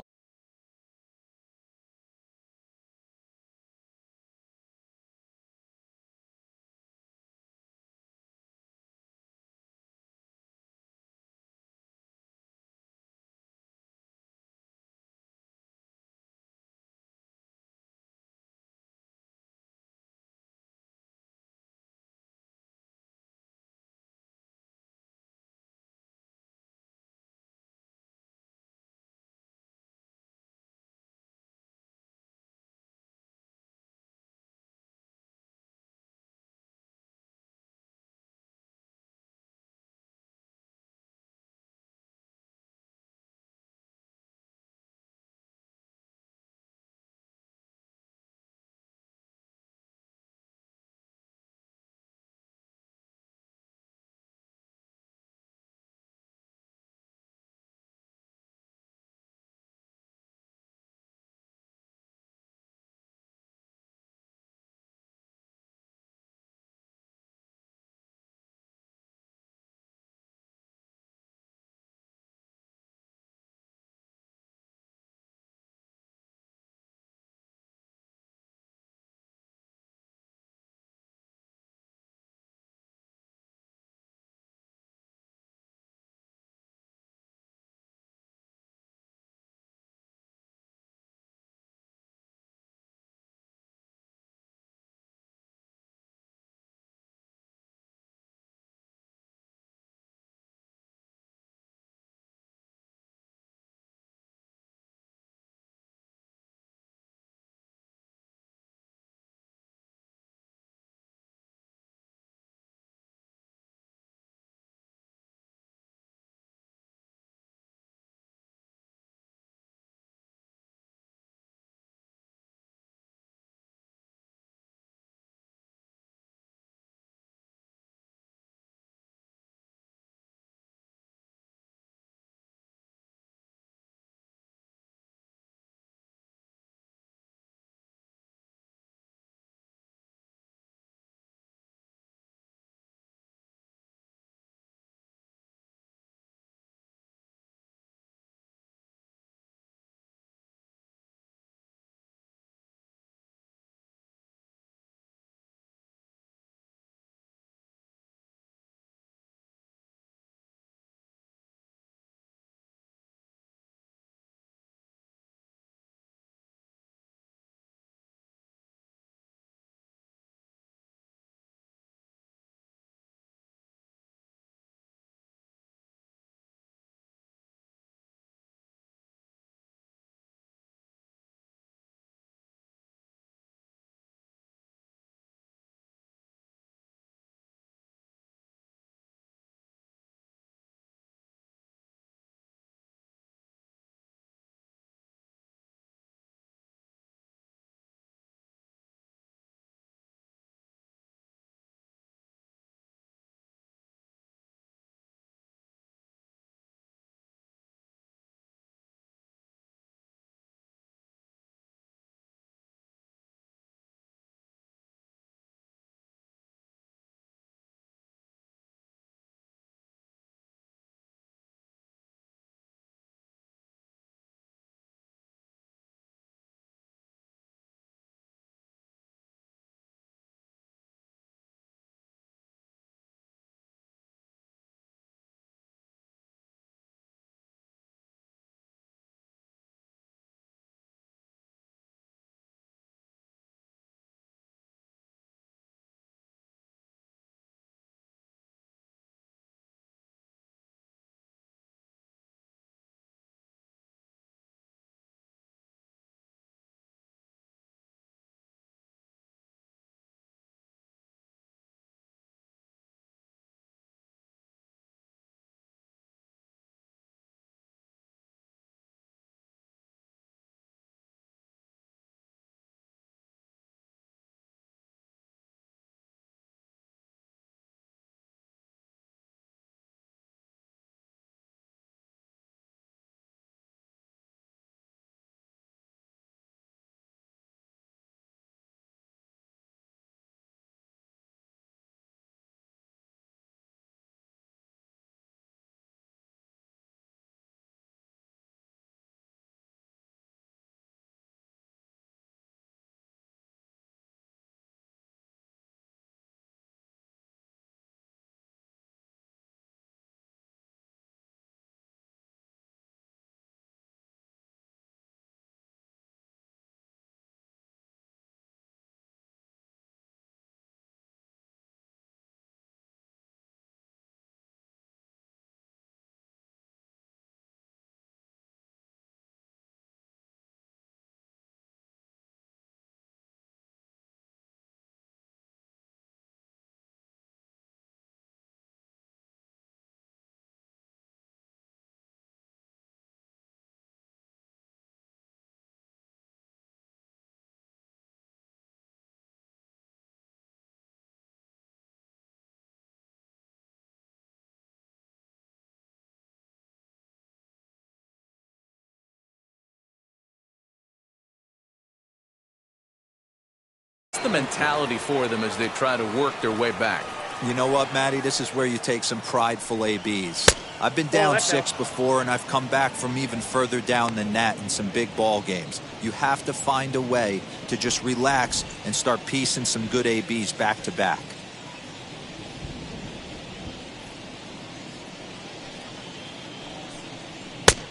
Speaker 1: the mentality for them as they try to work their way back?
Speaker 4: You know what, Matty? This is where you take some prideful ABs. I've been down 6 before, and I've come back from even further down than that in some big ball games. You have to find a way to just relax and start piecing some good ABs back to back.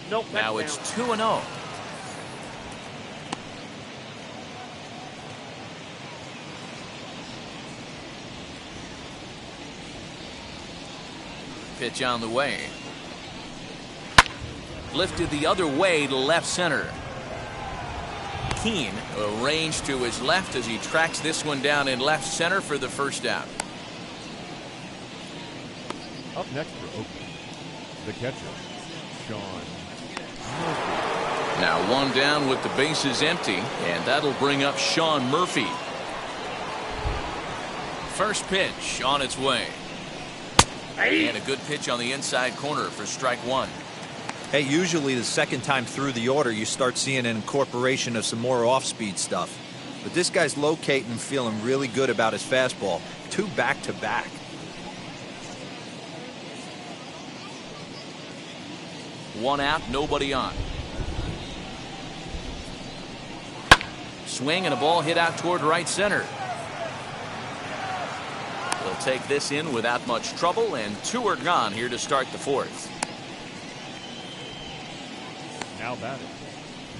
Speaker 5: Nope.
Speaker 1: Now it's 2-0. Pitch on the way. Lifted the other way to left center. Keene arranged to his left as he tracks this one down in left center for the first out.
Speaker 3: Up next for Oakland, the catcher, Sean.
Speaker 1: Now one down with the bases empty, and that'll bring up Sean Murphy. First pitch on its way. And a good pitch on the inside corner for strike one.
Speaker 4: Hey, usually the second time through the order, you start seeing an incorporation of some more off-speed stuff. But this guy's locating and feeling really good about his fastball. 2 back-to-back.
Speaker 1: One out, nobody on. Swing and a ball hit out toward right center. They'll take this in without much trouble, and 2 are gone here to start the 4th.
Speaker 3: Now batting,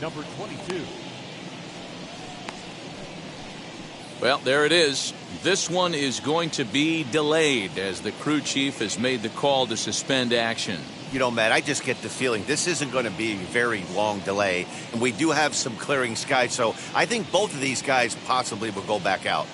Speaker 3: number 22.
Speaker 1: Well, there it is. This one is going to be delayed as the crew chief has made the call to suspend action.
Speaker 2: You know, Matt, I just get the feeling this isn't going to be a very long delay, and we do have some clearing skies, so I think both of these guys possibly will go back out.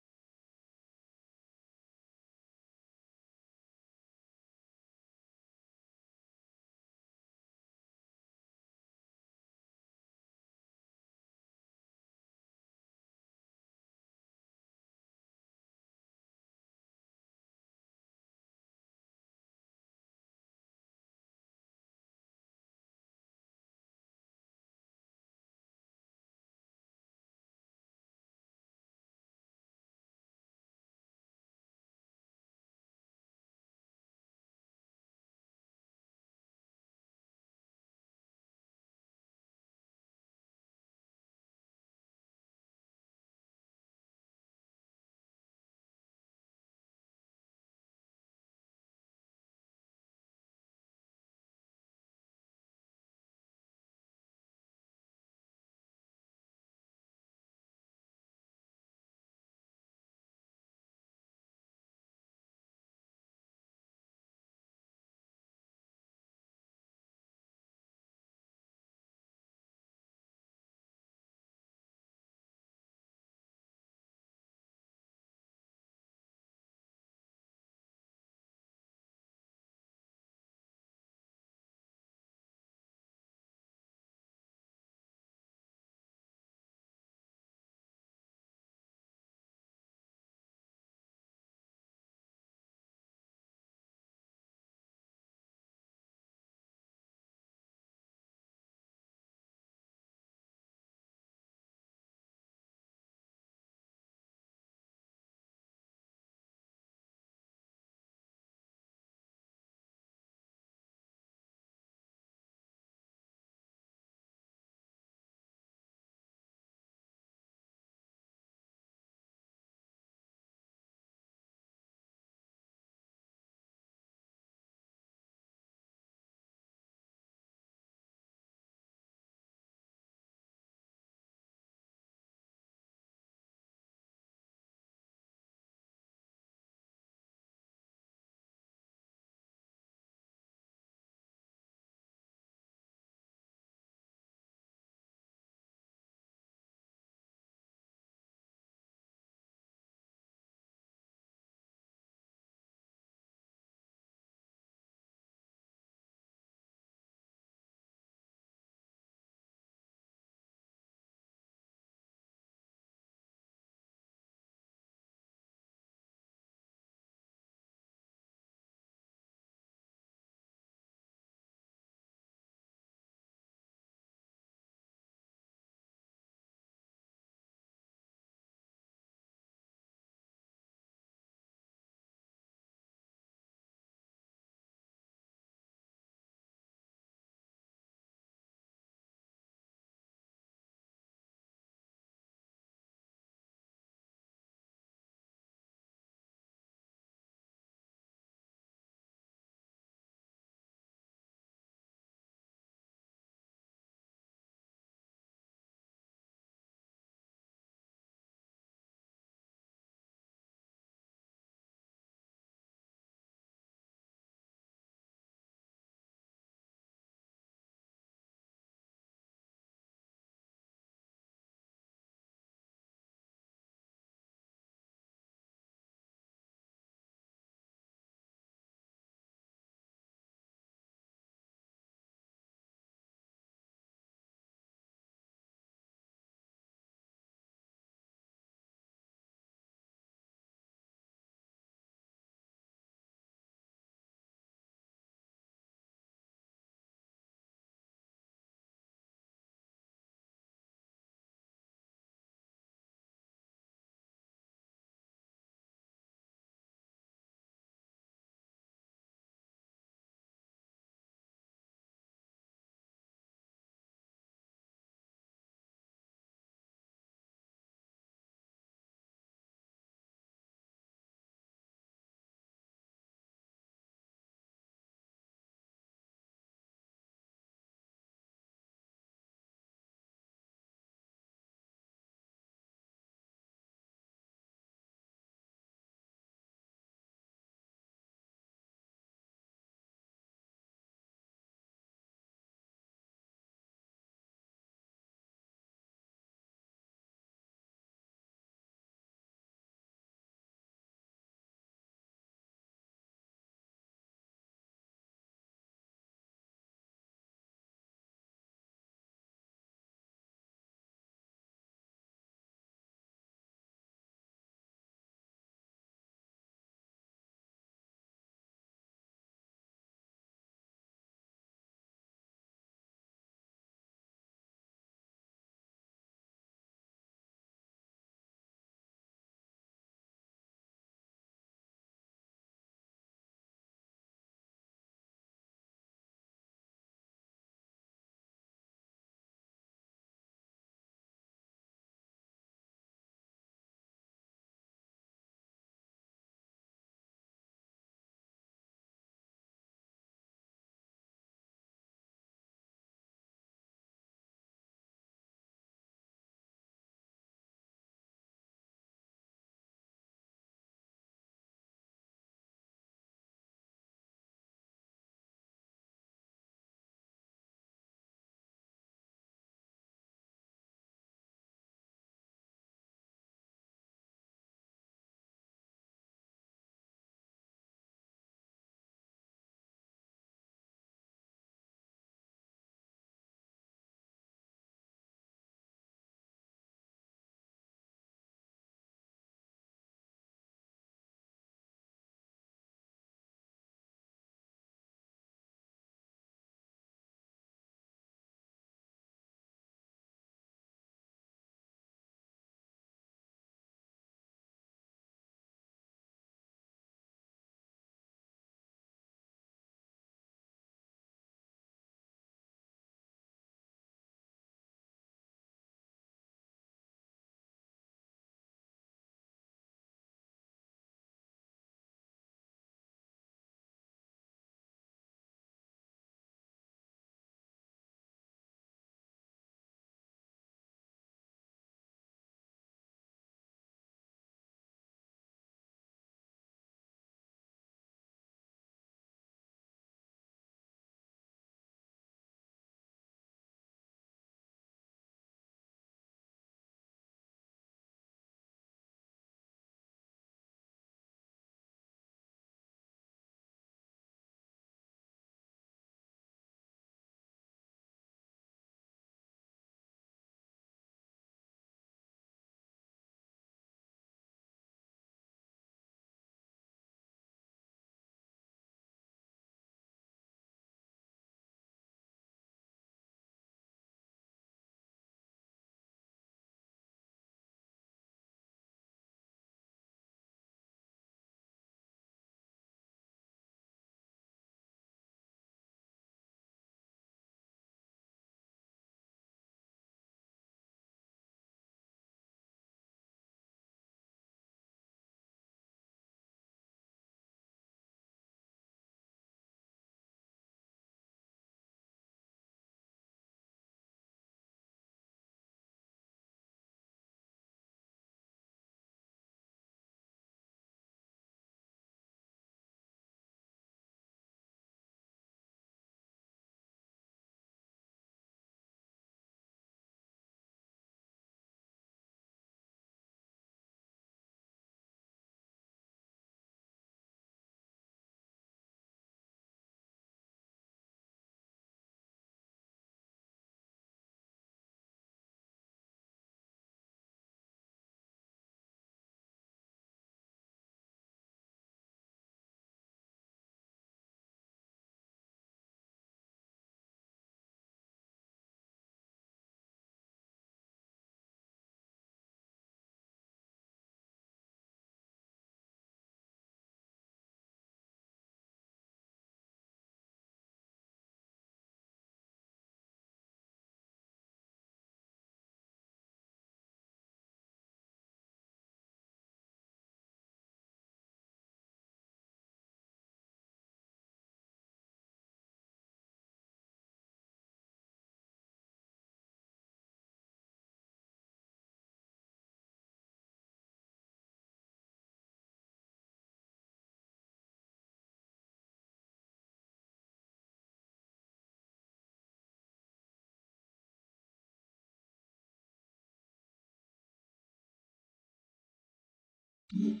Speaker 1: And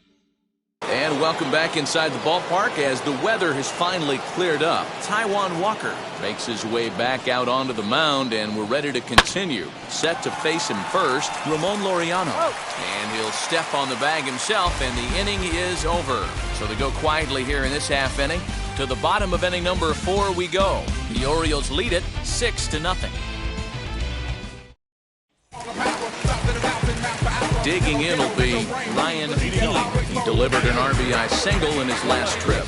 Speaker 1: welcome back inside the ballpark as the weather has finally cleared up. Taijuan Walker makes his way back out onto the mound, and we're ready to continue. Set to face him first, Ramon Laureano. And he'll step on the bag himself, and the inning is over. So they go quietly here in this half inning. To the bottom of inning number 4 we go. The Orioles lead it 6-0. Digging in will be Ryan Healy. He delivered an RBI single in his last trip.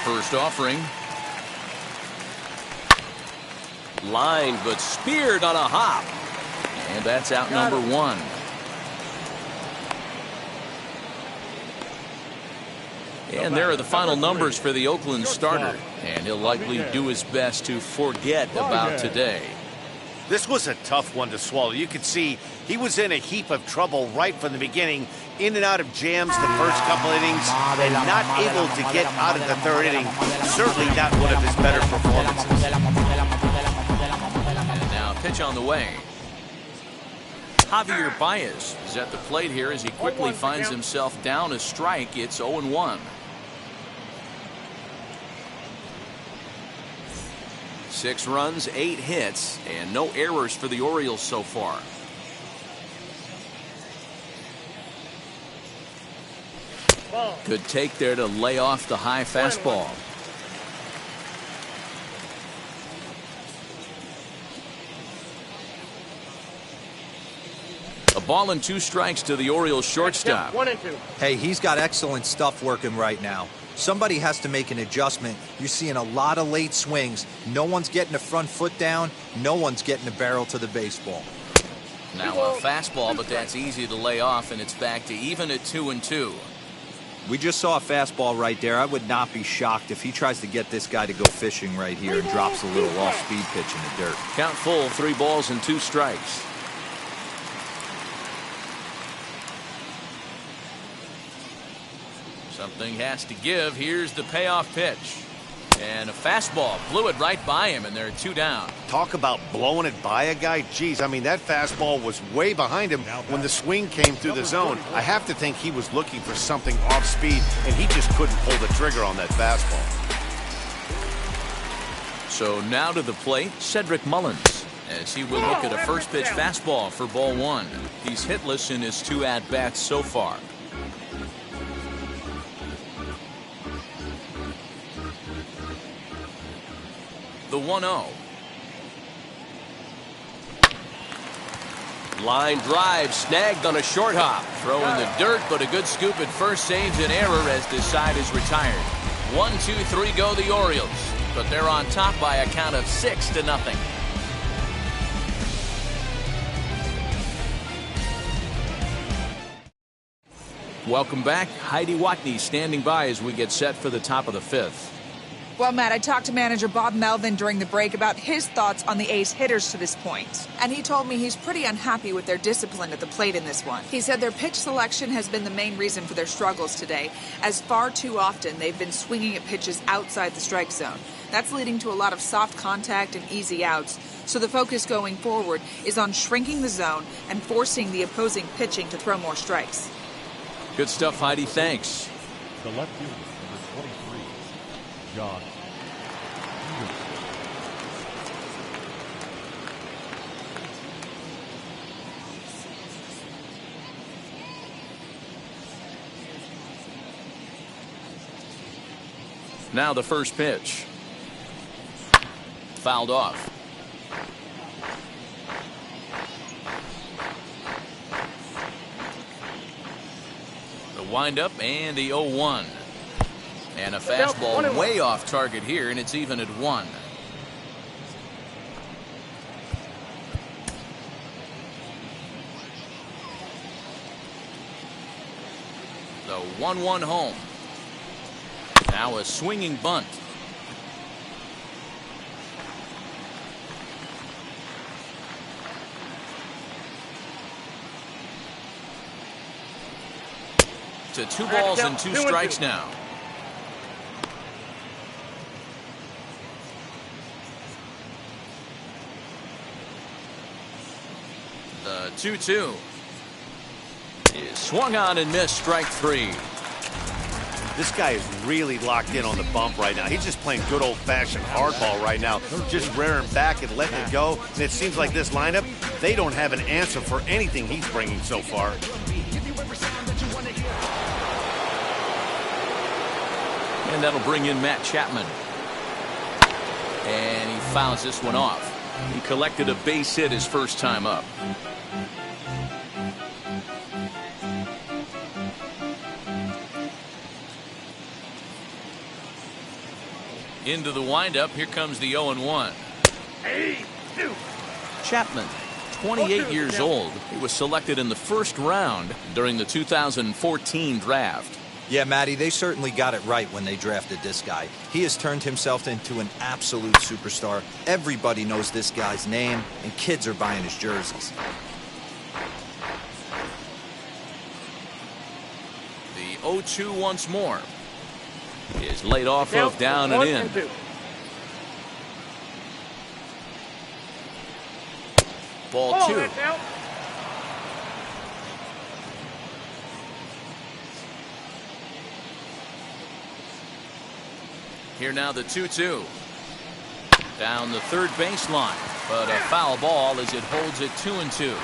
Speaker 1: First offering.
Speaker 6: Lined but speared on a hop.
Speaker 1: And that's out number 1. And there are the final numbers for the Oakland starter. And he'll likely do his best to forget about today.
Speaker 2: This was a tough one to swallow. You could see he was in a heap of trouble right from the beginning, in and out of jams the first couple innings, and not able to get out of the third inning. Certainly not one of his better performances.
Speaker 1: And now pitch on the way. Javier Baez is at the plate here as he quickly finds himself down a strike. It's 0-1. 6 runs, 8 hits, and no errors for the Orioles so far. Good take there to lay off the high fastball. A ball and 2 strikes to the Orioles shortstop.
Speaker 5: 1-2.
Speaker 4: Hey, he's got excellent stuff working right now. Somebody has to make an adjustment. You're seeing a lot of late swings. No one's getting the front foot down. No one's getting the barrel to the baseball.
Speaker 1: Now a fastball, but that's easy to lay off, and it's back to even at 2-2.
Speaker 4: We just saw a fastball right there. I would not be shocked if he tries to get this guy to go fishing right here and drops a little off-speed pitch in the dirt.
Speaker 1: Count full, 3 balls and 2 strikes. Something has to give. Here's the payoff pitch. And a fastball blew it right by him, and they're 2 down.
Speaker 2: Talk about blowing it by a guy. Geez, I mean, that fastball was way behind him when the swing came through the zone. I have to think he was looking for something off speed, and he just couldn't pull the trigger on that fastball.
Speaker 1: So now to the plate, Cedric Mullins, as he will look at a first pitch fastball for ball 1. He's hitless in his 2 at-bats so far. The 1-0.
Speaker 6: Line drive snagged on a short hop.
Speaker 1: Throw in the dirt, but a good scoop at first saves an error as this side is retired. 1, 2, 3 go the Orioles, but they're on top by a count of 6-0. Welcome back. Heidi Watney standing by as we get set for the top of the 5th.
Speaker 7: Well, Matt, I talked to manager Bob Melvin during the break about his thoughts on the A's hitters to this point. And he told me he's pretty unhappy with their discipline at the plate in this one. He said their pitch selection has been the main reason for their struggles today, as far too often they've been swinging at pitches outside the strike zone. That's leading to a lot of soft contact and easy outs. So the focus going forward is on shrinking the zone and forcing the opposing pitching to throw more strikes.
Speaker 1: Good stuff, Heidi. Thanks.
Speaker 3: The left fielder, number 23, John.
Speaker 1: Now the first pitch. Fouled off. The windup and the 0-1. And a fastball way off target here, and it's even at 1. The 1-1 home. Now a swinging bunt. To 2 balls and 2 strikes now. 2-2. Is swung on and missed, strike three.
Speaker 2: This guy is really locked in on the bump right now. He's just playing good old-fashioned hardball right now, just rearing back and letting it go. And it seems like this lineup, they don't have an answer for anything he's bringing so far.
Speaker 1: And that'll bring in Matt Chapman. And he fouls this one off. He collected a base hit his first time up. Into the windup, here comes the 0-1. Chapman, 28 years old. He was selected in the first round during the 2014 draft.
Speaker 4: Yeah, Matty, they certainly got it right when they drafted this guy. He has turned himself into an absolute superstar. Everybody knows this guy's name, and kids are buying his jerseys.
Speaker 1: The 0-2 once more. Is laid off of down and in. Ball two. Here now the 2-2. Down the third baseline, but a foul ball as it holds it 2-2.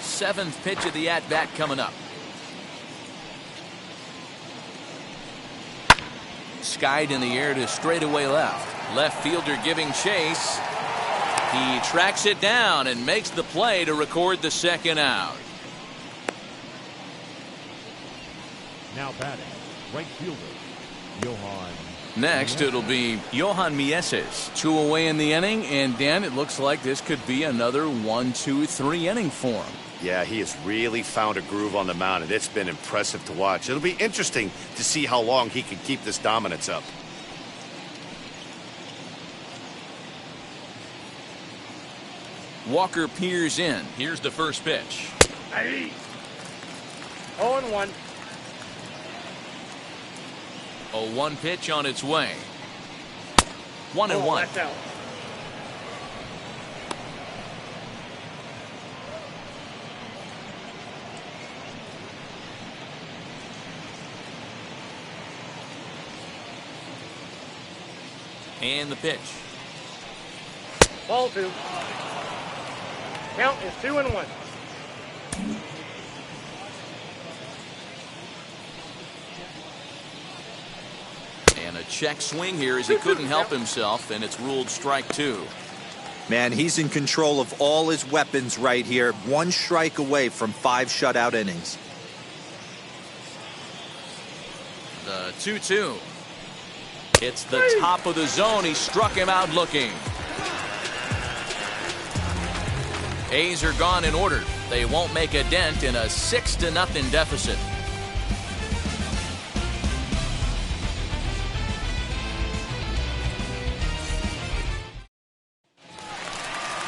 Speaker 1: Seventh pitch of the at-bat coming up. Skied in the air to straightaway left. Left fielder giving chase. He tracks it down and makes the play to record the second out.
Speaker 3: Now batting, right fielder, Johan.
Speaker 1: Next, it'll be Johan Mieses. 2 away in the inning, and Dan, it looks like this could be another 1-2-3 inning for him.
Speaker 2: Yeah, he has really found a groove on the mound, and it's been impressive to watch. It'll be interesting to see how long he can keep this dominance up.
Speaker 1: Walker peers in. Here's the first pitch.
Speaker 5: 0-1.
Speaker 1: 0-1 pitch on its way. 1-1.
Speaker 5: That's out.
Speaker 1: And the pitch.
Speaker 5: Ball two. Count is 2-1.
Speaker 1: And a check swing here as he couldn't help himself, and it's ruled strike two.
Speaker 4: Man, he's in control of all his weapons right here. 1 strike away from 5 shutout innings.
Speaker 1: The 2-2. It's the top of the zone. He struck him out looking. A's are gone in order. They won't make a dent in a 6-0 deficit.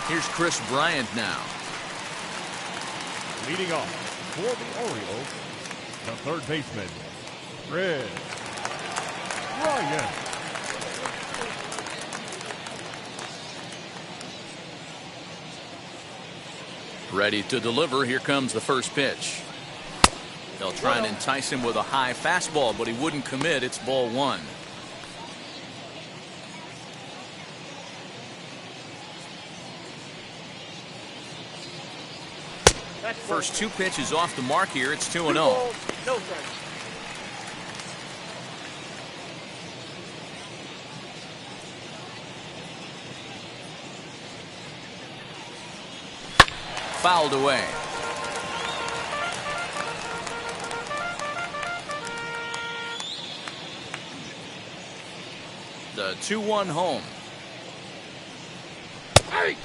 Speaker 1: Here's Chris Bryant now.
Speaker 3: Leading off for the Orioles, the third baseman, Chris Bryant.
Speaker 1: Ready to deliver. Here comes the first pitch. They'll try and entice him with a high fastball, but he wouldn't commit. It's ball one. First 2 pitches off the mark here. It's 2-0.
Speaker 5: No strike.
Speaker 1: Fouled away. The 2-1 home.
Speaker 5: Hey!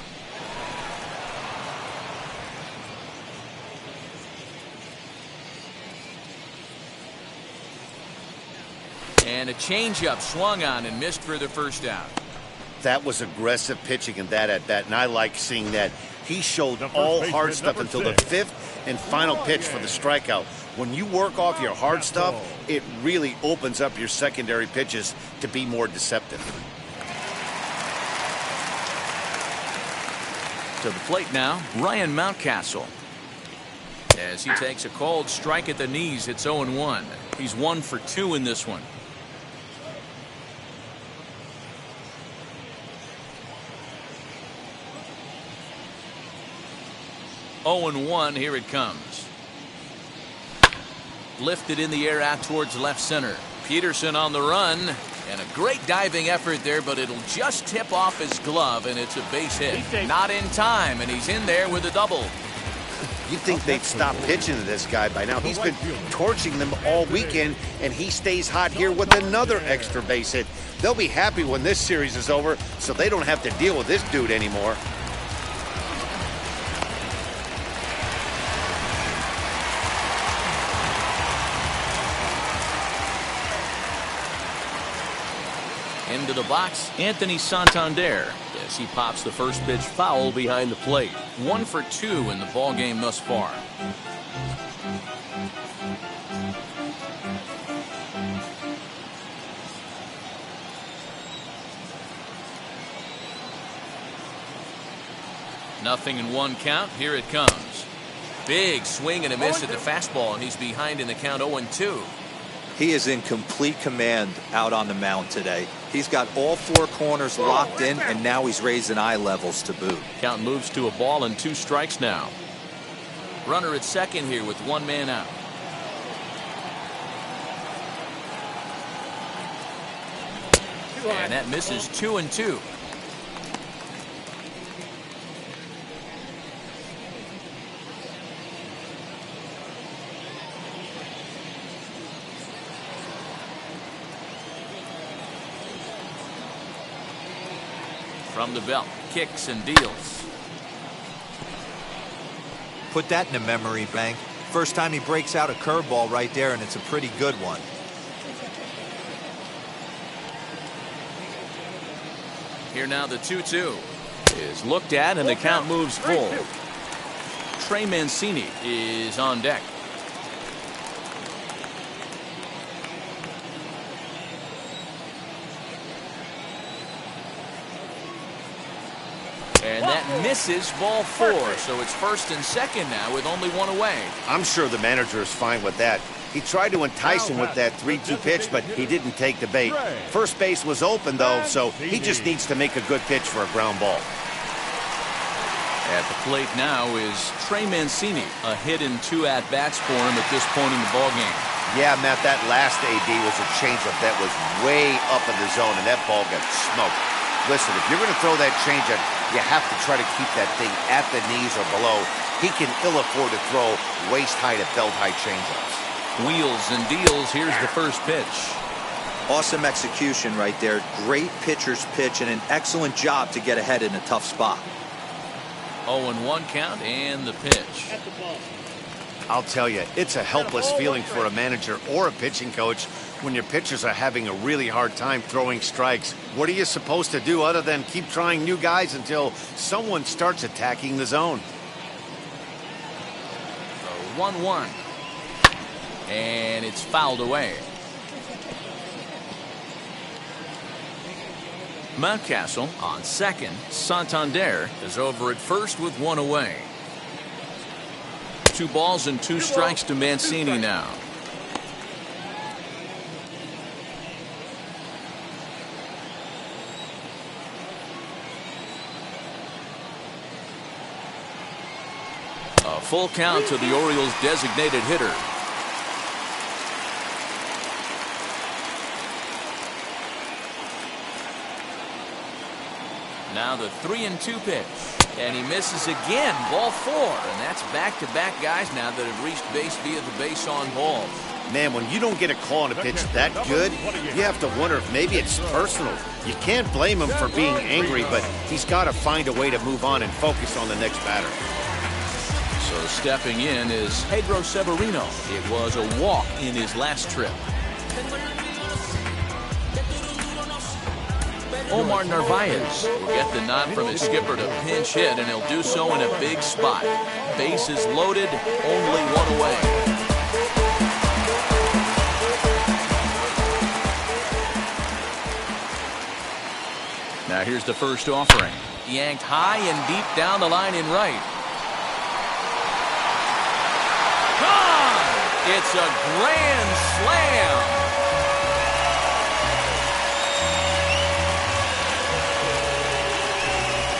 Speaker 1: And a changeup swung on and missed for the first out.
Speaker 2: That was aggressive pitching in that at-bat, and I like seeing that. He showed all hard stuff until the 5th and final pitch for the strikeout. When you work off your hard stuff, it really opens up your secondary pitches to be more deceptive.
Speaker 1: To the plate now, Ryan Mountcastle. As he takes a cold strike at the knees, it's 0-1. He's 1 for 2 in this one. Oh and 1, here it comes. Lifted in the air out towards left center. Peterson on the run, and a great diving effort there, but it'll just tip off his glove, and it's a base hit. Not in time, and he's in there with a double.
Speaker 2: You'd think they'd stop pitching to this guy by now. He's been torching them all weekend, and he stays hot here with another extra base hit. They'll be happy when this series is over, so they don't have to deal with this dude anymore.
Speaker 1: Into the box, Anthony Santander, as he pops the first pitch foul behind the plate. 1 for 2 in the ballgame thus far. Nothing in 1 count. Here it comes. Big swing and a miss at the fastball, and he's behind in the count 0-2.
Speaker 4: He is in complete command out on the mound today. He's got all 4 corners locked in, and now he's raising eye levels to boot.
Speaker 1: Count moves to a ball and 2 strikes now. Runner at second here with 1 man out. And that misses 2-2. From the belt, kicks and deals.
Speaker 4: Put that in a memory bank. First time he breaks out a curveball right there, and it's a pretty good one.
Speaker 1: Here now the 2-2 is looked at, and the count moves full. Trey Mancini is on deck. And that misses, ball 4. So it's first and second now with only 1 away.
Speaker 2: I'm sure the manager is fine with that. He tried to entice him with that 3-2 pitch, but he didn't take the bait. First base was open, though, so he just needs to make a good pitch for a ground ball.
Speaker 1: At the plate now is Trey Mancini. A hit in 2 at-bats for him at this point in the ballgame.
Speaker 2: Yeah, Matt, that last AD was a changeup that was way up in the zone, and that ball got smoked. Listen, if you're going to throw that changeup, you have to try to keep that thing at the knees or below. He can ill afford to throw waist-high to belt-high changeups.
Speaker 1: Wheels and deals. Here's the first pitch.
Speaker 4: Awesome execution right there. Great pitcher's pitch and an excellent job to get ahead in a tough spot.
Speaker 1: 0-1 count and the pitch.
Speaker 2: I'll tell you, it's a helpless feeling for a manager or a pitching coach when your pitchers are having a really hard time throwing strikes. What are you supposed to do other than keep trying new guys until someone starts attacking the zone?
Speaker 1: 1-1. And it's fouled away. Mountcastle on second. Santander is over at first with 1 away. 2 balls and 2 strikes to Mancini now. A full count to the Orioles' designated hitter. Now the 3-2 pitch. And he misses again. Ball 4. And that's back-to-back guys now that have reached base via the base on balls.
Speaker 2: Man, when you don't get a call on a pitch that good, you have to wonder if maybe it's personal. You can't blame him for being angry, but he's got to find a way to move on and focus on the next batter.
Speaker 1: So stepping in is Pedro Severino. It was a walk in his last trip. Omar Narvaez will get the nod from his skipper to pinch hit, and he'll do so in a big spot. Bases loaded, only 1 away. Now here's the first offering. yanked high and deep down the line in right. Gone! It's a grand slam.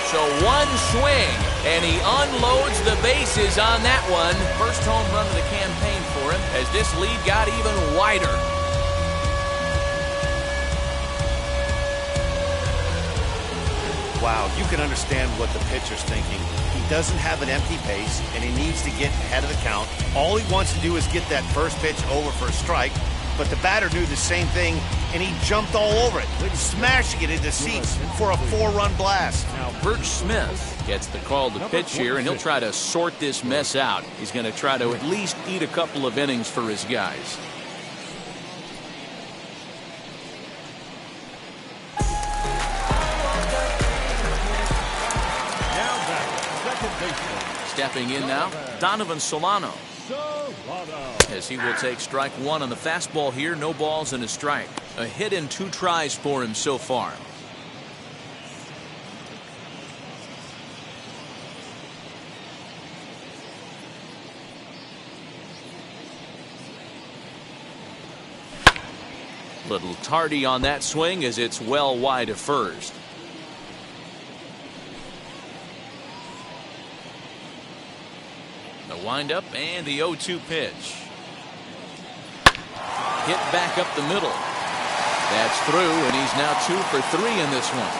Speaker 1: So one swing, and he unloads the bases on that one. First home run of the campaign for him as this lead got even wider.
Speaker 2: Wow, you can understand what the pitcher's thinking. He doesn't have an empty base, and he needs to get ahead of the count. All he wants to do is get that first pitch over for a strike, but the batter knew the same thing, and he jumped all over it, smashing it into seats for a 4-run blast.
Speaker 1: Now, Birch Smith gets the call to pitch here, and he'll try to sort this mess out. He's going to try to at least eat a couple of innings for his guys. Stepping in now, Donovan Solano. As he will take strike one on the fastball here, no balls and a strike. A hit in 2 tries for him so far. Little tardy on that swing as it's well wide of first. The windup and the 0-2 pitch. Hit back up the middle. That's through, and he's now 2 for 3 in this one.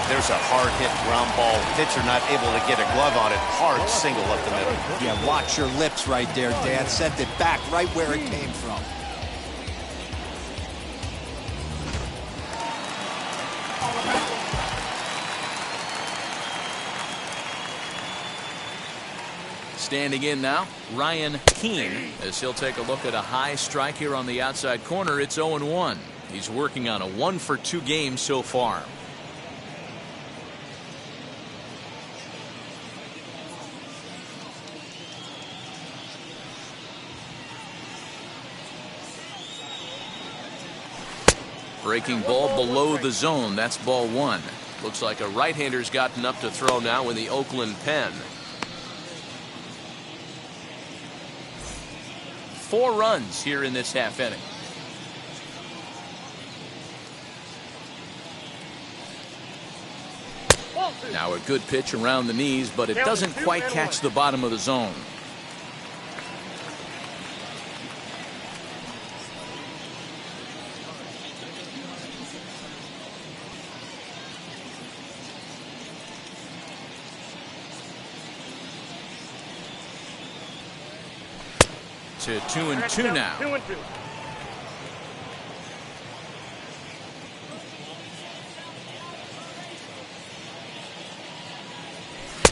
Speaker 2: There's a hard hit ground ball. Pitcher not able to get a glove on it. Hard single up the middle.
Speaker 4: Yeah, watch your lips right there, Dan. Sent it back right where it came from.
Speaker 1: Standing in now, Ryan Keene, as he'll take a look at a high strike here on the outside corner. It's 0-1. He's working on a 1 for 2 game so far. Breaking ball below the zone. That's ball 1. Looks like a right-hander's gotten up to throw now in the Oakland pen. 4 runs here in this half inning. Now a good pitch around the knees, but it doesn't quite catch the bottom of the zone. To 2-2 now.
Speaker 5: 2-2.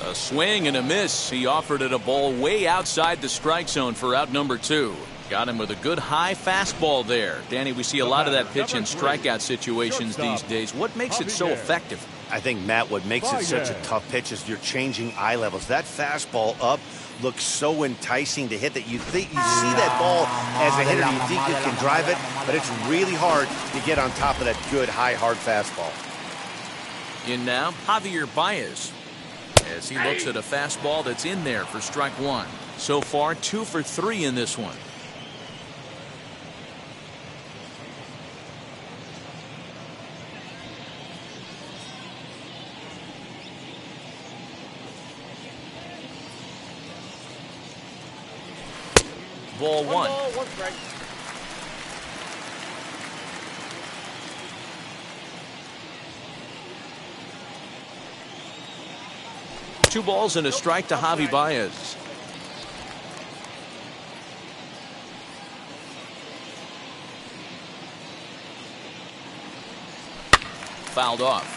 Speaker 1: A swing and a miss. He offered it a ball way outside the strike zone for out number 2. Got him with a good high fastball there. Danny, we see a lot of that pitch in strikeout situations these days. What makes it so effective?
Speaker 2: I think, Matt, what makes it such a tough pitch is you're changing eye levels. That fastball up looks so enticing to hit that you think you see that ball as a hitter, you think you can drive it, but it's really hard to get on top of that good high hard fastball.
Speaker 1: In now, Javier Baez, as he looks at a fastball that's in there for strike 1. So far 2 for 3 in this one. Ball 1.
Speaker 5: Ball, 1 strike.
Speaker 1: Two balls and a strike to Javi Baez. Fouled off.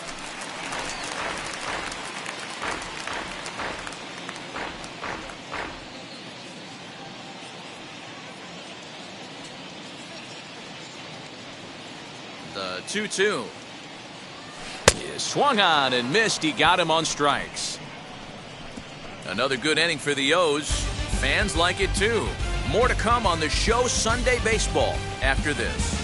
Speaker 1: The 2-2. He swung on and missed. He got him on strikes. Another good inning for the O's. Fans like it too. More to come on the show Sunday Baseball after this.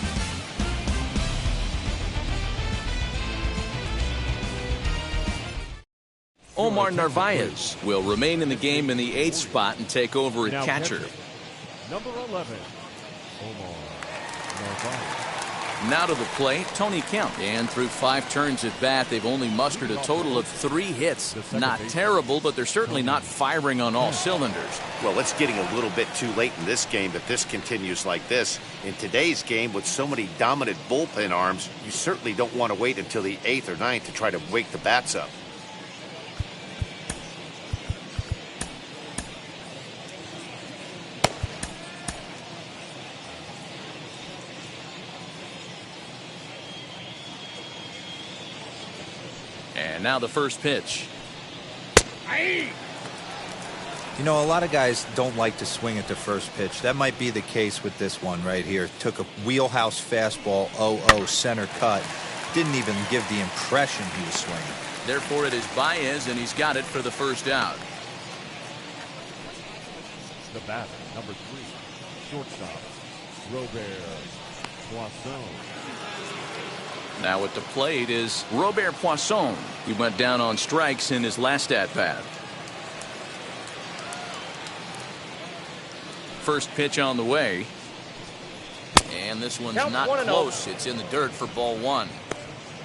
Speaker 1: Omar Narvaez will remain in the game in the 8th spot and take over at
Speaker 3: Now
Speaker 1: catcher.
Speaker 3: Number 11, Omar Narvaez.
Speaker 1: Now to the plate, Tony Kemp. And through 5 turns at bat, they've only mustered a total of 3 hits. Not terrible, but they're certainly not firing on all cylinders.
Speaker 2: Well, it's getting a little bit too late in this game if this continues like this. In today's game, with so many dominant bullpen arms, you certainly don't want to wait until the 8th or 9th to try to wake the bats up.
Speaker 1: And now the first pitch.
Speaker 4: You know, a lot of guys don't like to swing at the first pitch. That might be the case with this one right here. Took a wheelhouse fastball, 0-0 center cut. Didn't even give the impression he was swinging.
Speaker 1: Therefore, it is Baez, and he's got it for the first out.
Speaker 3: The batter, number 3, shortstop, Robert Poisson.
Speaker 1: Now at the plate is Robert Poisson. He went down on strikes in his last at-bat. First pitch on the way. And this one's
Speaker 5: Count
Speaker 1: not
Speaker 5: 1-0.
Speaker 1: close. It's in the dirt for ball 1.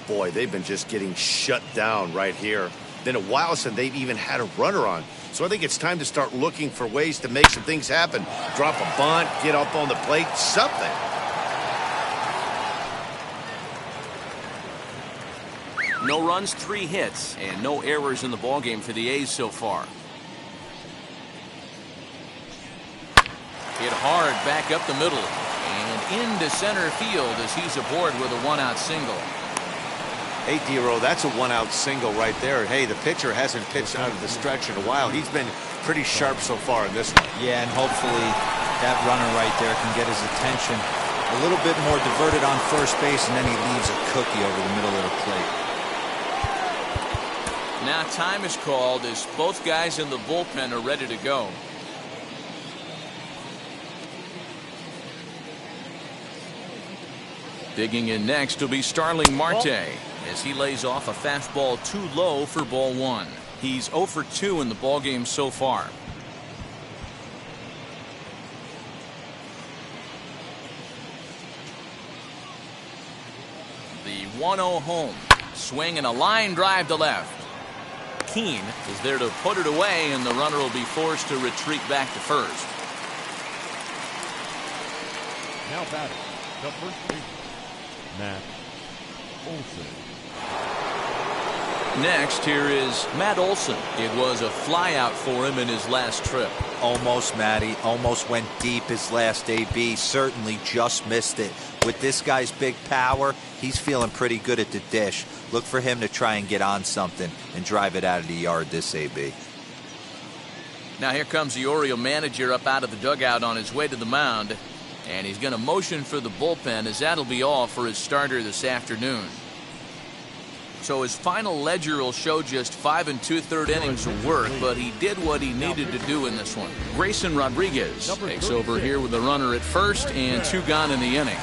Speaker 2: Boy, they've been just getting shut down right here. Been a while since they've even had a runner on. So I think it's time to start looking for ways to make some things happen. Drop a bunt, get up on the plate, something.
Speaker 1: No runs, 3 hits, and no errors in the ballgame for the A's so far. Hit hard back up the middle and into center field as he's aboard with a 1-out single.
Speaker 2: Hey, D-Row, that's a 1-out single right there. Hey, the pitcher hasn't pitched out of the stretch in a while. He's been pretty sharp so far in this one.
Speaker 4: Yeah, and hopefully that runner right there can get his attention a little bit more diverted on first base, and then he leaves a cookie over the middle of the plate.
Speaker 1: Now time is called as both guys in the bullpen are ready to go. Digging in next will be Starling Marte as he lays off a fastball too low for ball 1. He's 0 for 2 in the ballgame so far. The 1-0 home. Swing and a line drive to left. Keene is there to put it away, and the runner will be forced to retreat back to first.
Speaker 3: Now batting, the first baseman, Matt Olson.
Speaker 1: Next, here is Matt Olson. It was a flyout for him in his last trip.
Speaker 4: Almost, Matty. Almost went deep his last AB. Certainly just missed it. With this guy's big power, he's feeling pretty good at the dish. Look for him to try and get on something and drive it out of the yard this AB.
Speaker 1: Now here comes the Oriole manager up out of the dugout on his way to the mound. And he's going to motion for the bullpen, as that'll be all for his starter this afternoon. So his final ledger will show just 5 2/3 innings of work, but he did what he needed to do in this one. Grayson Rodriguez takes over here with a runner at first and 2 gone in the inning.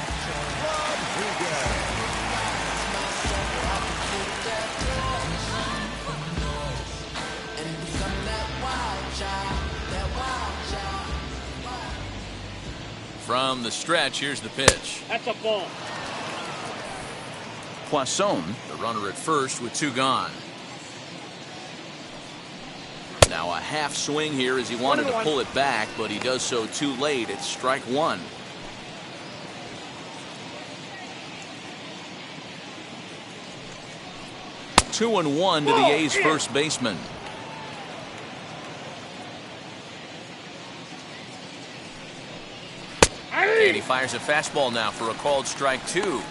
Speaker 1: From the stretch, here's the pitch.
Speaker 5: That's a ball.
Speaker 1: Poisson, the runner at first with 2 gone. Now a half swing here as he wanted to pull it back, but he does so too late. It's strike 1. Two and 1 to the A's first baseman. And he fires a fastball now for a called strike 2.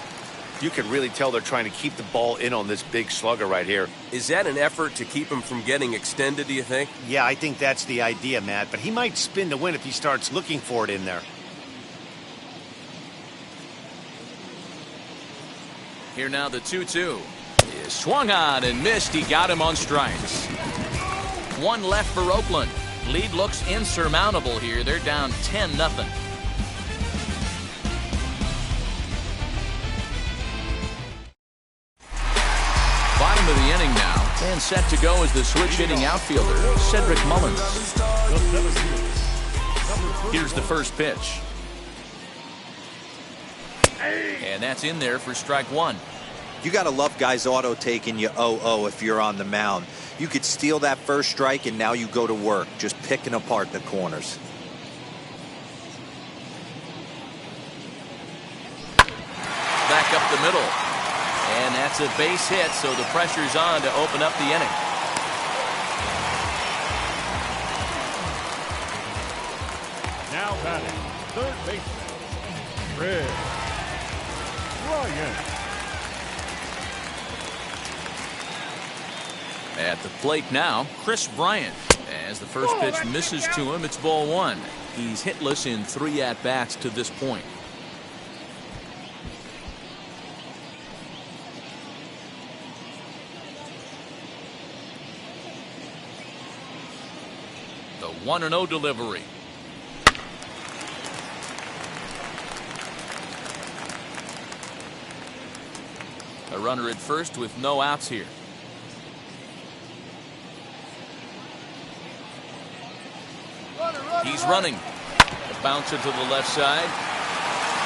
Speaker 2: You can really tell they're trying to keep the ball in on this big slugger right here.
Speaker 6: Is that an effort to keep him from getting extended, do you think?
Speaker 2: Yeah, I think that's the idea, Matt. But he might spin to win if he starts looking for it in there.
Speaker 1: Here now the 2-2. Is swung on and missed. He got him on strikes. 1 left for Oakland. Lead looks insurmountable here. They're down 10-0. Bottom of the inning now. And set to go is the switch-hitting outfielder, Cedric Mullins. Here's the first pitch. And that's in there for strike one.
Speaker 4: You got to love guys auto taking you 0-0 if you're on the mound. You could steal that first strike and now you go to work, just picking apart the corners.
Speaker 1: Back up the middle. And that's a base hit, so the pressure's on to open up the inning.
Speaker 3: Now batting, third baseman, Ryan.
Speaker 1: At the plate now, Chris Bryant. As the first pitch misses to him, it's ball one. He's hitless in 3 at-bats to this point. The 1-0 delivery. A runner at first with no outs here. He's running. A bouncer to the left side.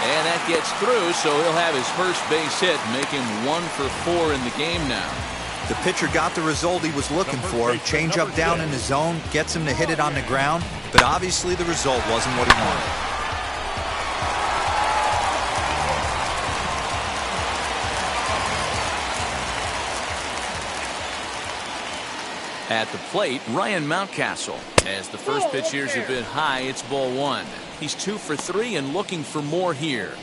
Speaker 1: And that gets through, so he'll have his first base hit, make him 1 for 4 in the game now.
Speaker 4: The pitcher got the result he was looking for. Change up down in the zone, gets him to hit it on the ground, but obviously the result wasn't what he wanted.
Speaker 1: At the plate, Ryan Mountcastle. As the first pitch here's a bit high, it's ball one. He's 2 for 3 and looking for more here.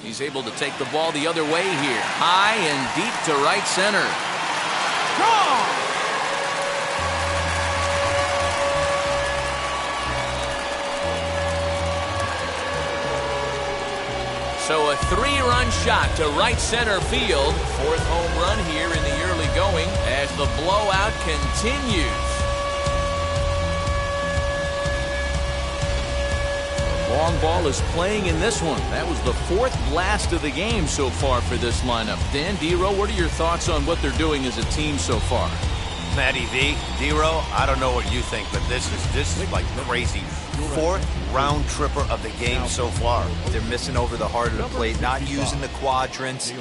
Speaker 1: He's able to take the ball the other way here. High and deep to right center. Gone! So a 3-run shot to right center field. 4th home run here in the early going as the blowout continues. The long ball is playing in this one. That was the 4th blast of the game so far for this lineup. Dan, D-Row, what are your thoughts on what they're doing as a team so far?
Speaker 2: Matty V, D-Row, I don't know what you think, but this is like crazy. 4th round tripper of the game so far.
Speaker 4: They're missing over the heart of the plate, not using the quadrants.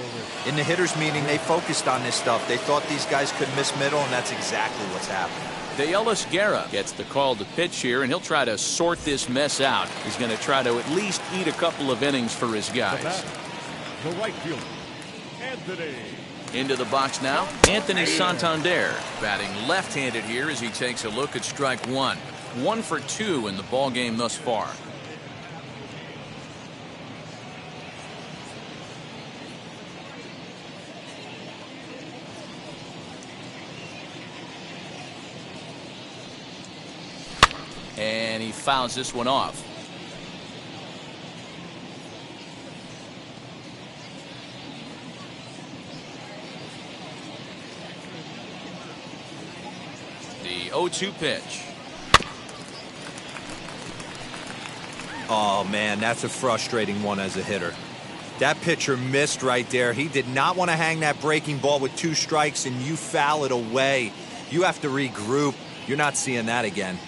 Speaker 4: In the hitters meeting, they focused on this stuff. They thought these guys could miss middle, and that's exactly what's happening.
Speaker 1: Deolis Guerra gets the call to pitch here, and he'll try to sort this mess out. He's going to try to at least eat a couple of innings for his guys.
Speaker 3: The right fielder, Anthony.
Speaker 1: Into the box now, Anthony Santander, batting left-handed here as he takes a look at strike one. 1 for 2 in the ball game thus far. And he fouls this one off. The 0-2 pitch.
Speaker 4: Oh, man, that's a frustrating one as a hitter. That pitcher missed right there. He did not want to hang that breaking ball with 2 strikes, and you foul it away. You have to regroup. You're not seeing that again.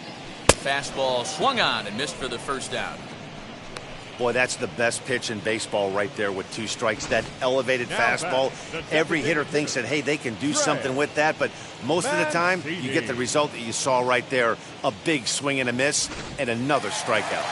Speaker 1: Fastball swung on and missed for the first out.
Speaker 2: Boy, that's the best pitch in baseball right there with 2 strikes. That elevated fastball. Every hitter thinks that, hey, they can do something with that, but most of the time, you get the result that you saw right there. A big swing and a miss, and another strikeout.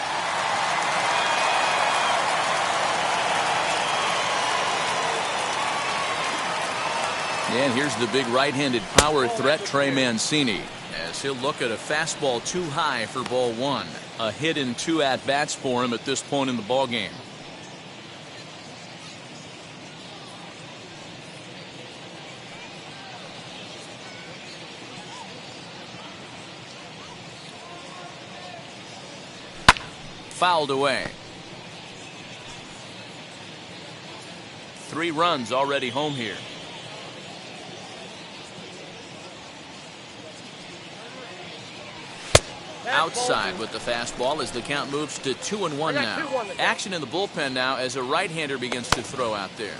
Speaker 1: And here's the big right-handed power threat, Trey Mancini, as he'll look at a fastball too high for ball one. A hit in 2 at-bats for him at this point in the ball game. Fouled away. 3 runs already home here. Outside with the fastball as the count moves to 2-1 now. Action in the bullpen now as a right-hander begins to throw out there.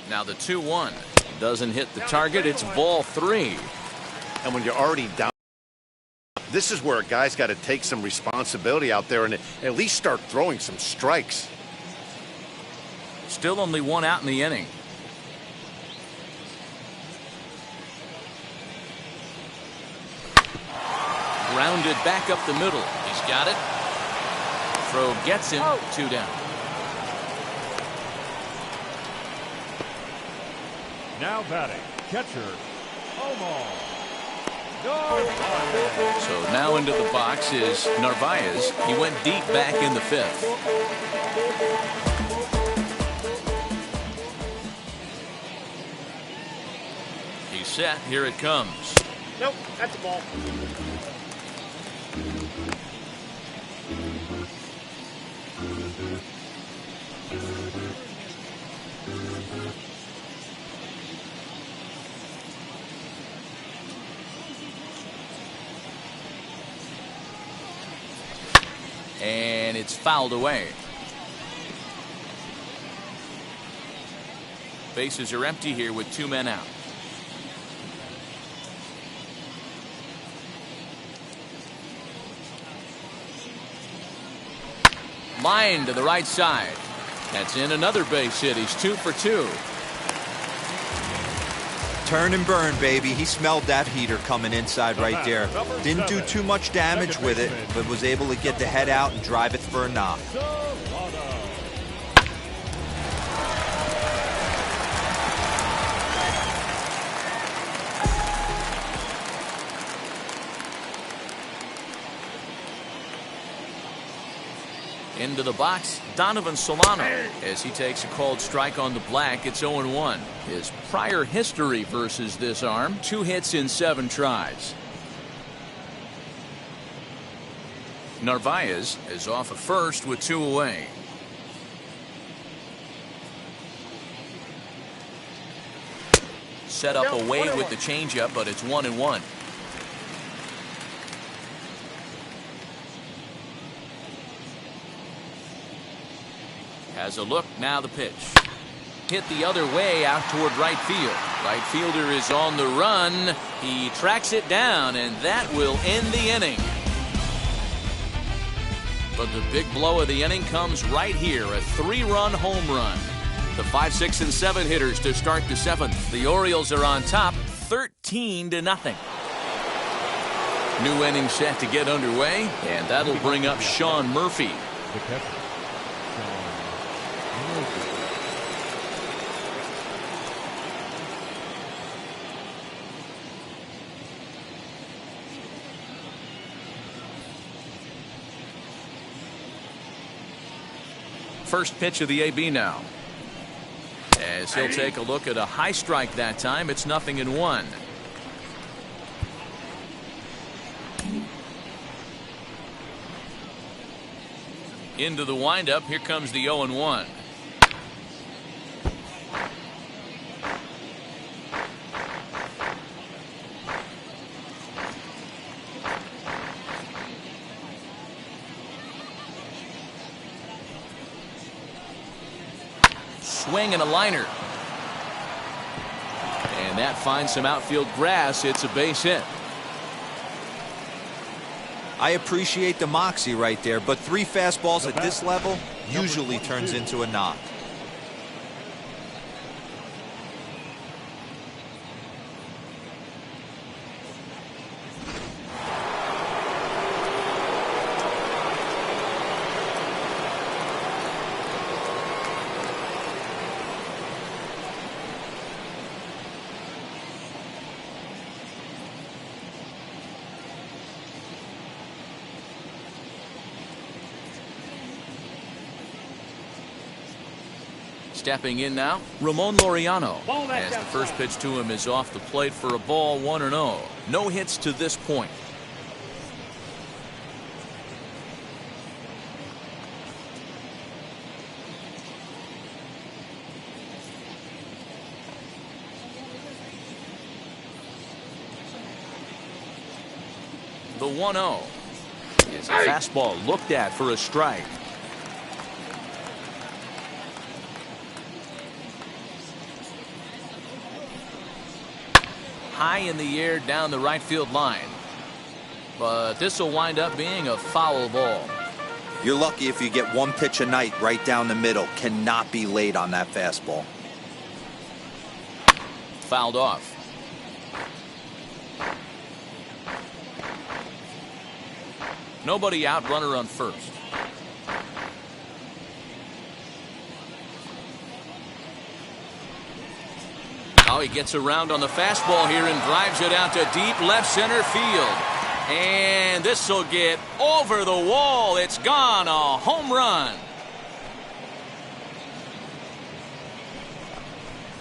Speaker 1: Now the 2-1 doesn't hit the target. It's ball 3.
Speaker 2: And when you're already down, this is where a guy's got to take some responsibility out there and at least start throwing some strikes.
Speaker 1: Still only 1 out in the inning. Grounded back up the middle. He's got it. Throw gets him. 2 down.
Speaker 3: Now batting, catcher, Omar.
Speaker 1: So now into the box is Narvaez. He went deep back in the 5th. He's set. Here it comes.
Speaker 5: Nope, that's a ball.
Speaker 1: And it's fouled away. Bases are empty here with 2 men out. Line to the right side. That's in another base hit. He's 2 for 2.
Speaker 4: Turn and burn, baby. He smelled that heater coming inside right there. Didn't do too much damage with it, but was able to get the head out and drive it for a knock.
Speaker 1: Into the box, Donovan Solano, as he takes a called strike on the black. It's 0-1. His prior history versus this arm, 2 hits in 7 tries. Narvaez is off at first with 2 away. Set up away with the changeup, but it's 1-1. Has a look, now the pitch. Hit the other way out toward right field. Right fielder is on the run. He tracks it down, and that will end the inning. But the big blow of the inning comes right here, a 3-run home run. The 5, 6, and 7 hitters to start the 7th. The Orioles are on top, 13-0. New inning set to get underway, and that'll bring up Sean Murphy.
Speaker 3: The catcher, Sean Murphy.
Speaker 1: First pitch of the AB now. As he'll take a look at a high strike that time, it's 0-1. Into the windup, here comes the 0-1. Swing and a liner. And that finds some outfield grass. It's a base hit.
Speaker 4: I appreciate the moxie right there, but 3 fastballs at this level usually turns into a knock.
Speaker 1: Stepping in now, Ramon Laureano, as the first pitch to him is off the plate for a ball, 1-0. No hits to this point. The 1-0 is a fastball looked at for a strike. High in the air down the right field line. But this will wind up being a foul ball.
Speaker 4: You're lucky if you get one pitch a night right down the middle. Cannot be late on that fastball.
Speaker 1: Fouled off. Nobody out, runner on first. Oh, he gets around on the fastball here and drives it out to deep left center field. And this will get over the wall. It's gone. A home run.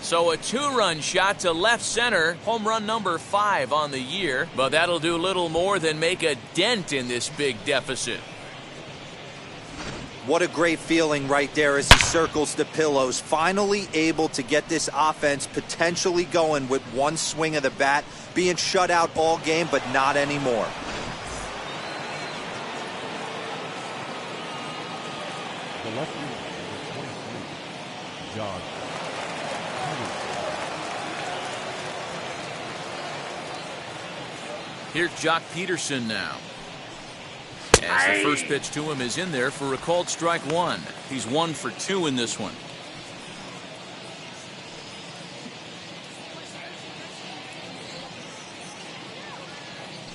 Speaker 1: So a 2-run shot to left center. Home run number 5 on the year. But that'll do little more than make a dent in this big deficit.
Speaker 4: What a great feeling right there as he circles the pillows. Finally able to get this offense potentially going with one swing of the bat. Being shut out all game, but not anymore.
Speaker 3: The left fielder, number 23, Josh.
Speaker 1: Here's Jock Peterson now. As the first pitch to him is in there for a called strike 1. He's 1 for 2 in this one.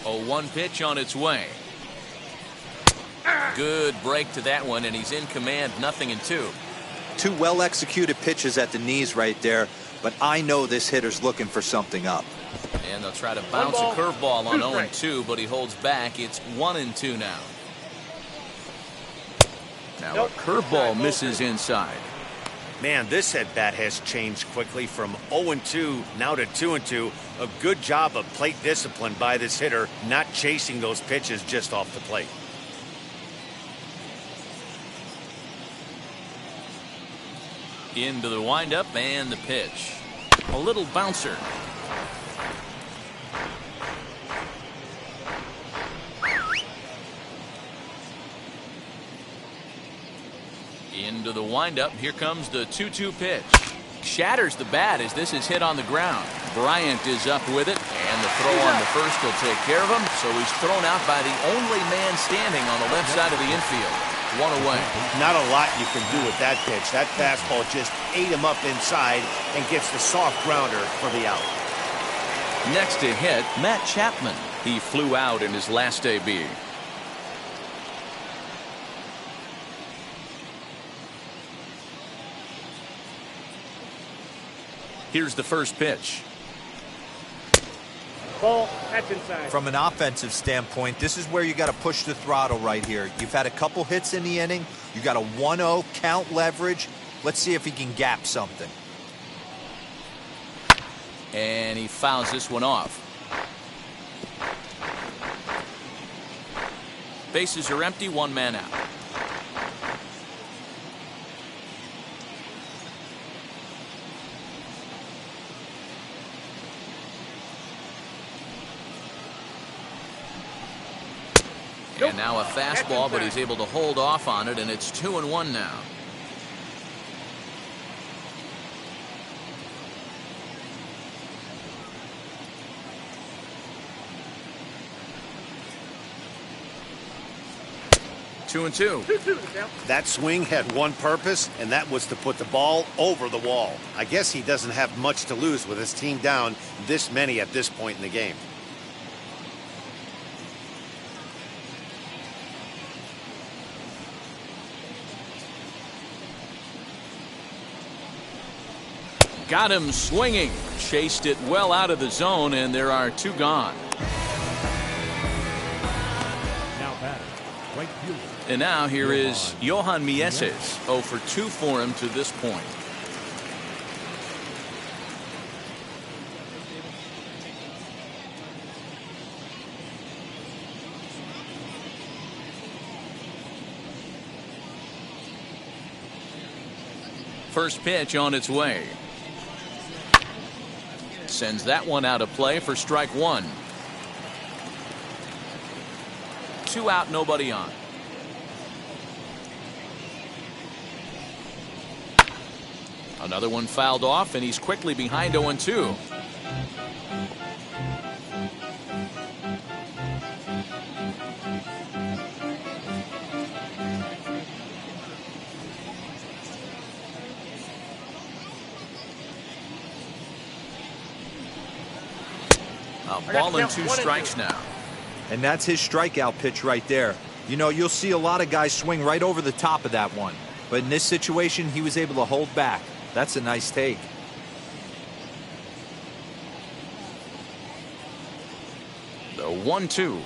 Speaker 1: A 1 pitch on its way. Good break to that one, and he's in command, 0-2.
Speaker 4: 2 well-executed pitches at the knees right there, but I know this hitter's looking for something up.
Speaker 1: And they'll try to bounce a curveball on 0-2, but he holds back. It's 1-2 now. Now a curveball misses inside.
Speaker 2: Man, this at bat has changed quickly from 0-2 now to 2-2. A good job of plate discipline by this hitter, not chasing those pitches just off the plate.
Speaker 1: Into the windup and the pitch. A little bouncer. Into the windup. Here comes the 2-2 pitch. Shatters the bat as this is hit on the ground. Bryant is up with it, and the throw on the first will take care of him. So he's thrown out by the only man standing on the left side of the infield. 1 away.
Speaker 2: Not a lot you can do with that pitch. That fastball just ate him up inside and gets the soft grounder for the out.
Speaker 1: Next to hit, Matt Chapman. He flew out in his last AB. Here's the first pitch.
Speaker 5: Ball, that's inside.
Speaker 4: From an offensive standpoint, this is where you got to push the throttle right here. You've had a couple hits in the inning. You got a 1-0 count leverage. Let's see if he can gap something.
Speaker 1: And he fouls this one off. Bases are empty, 1 man out. And now a fastball, but he's able to hold off on it, and it's 2-1 now. Two and two.
Speaker 2: That swing had one purpose, and that was to put the ball over the wall. I guess he doesn't have much to lose with his team down this many at this point in the game.
Speaker 1: Got him swinging. Chased it well out of the zone, and there are 2 gone.
Speaker 3: Now batting, right fielder.
Speaker 1: And now here is Johan Mieses. 0 for 2 for him to this point. First pitch on its way. Sends that one out of play for strike 1. 2 out, nobody on. Another one fouled off, and he's quickly behind 0-2. A ball and 2 strikes now.
Speaker 4: And that's his strikeout pitch right there. You know, you'll see a lot of guys swing right over the top of that one. But in this situation, he was able to hold back. That's a nice take.
Speaker 1: The 1-2.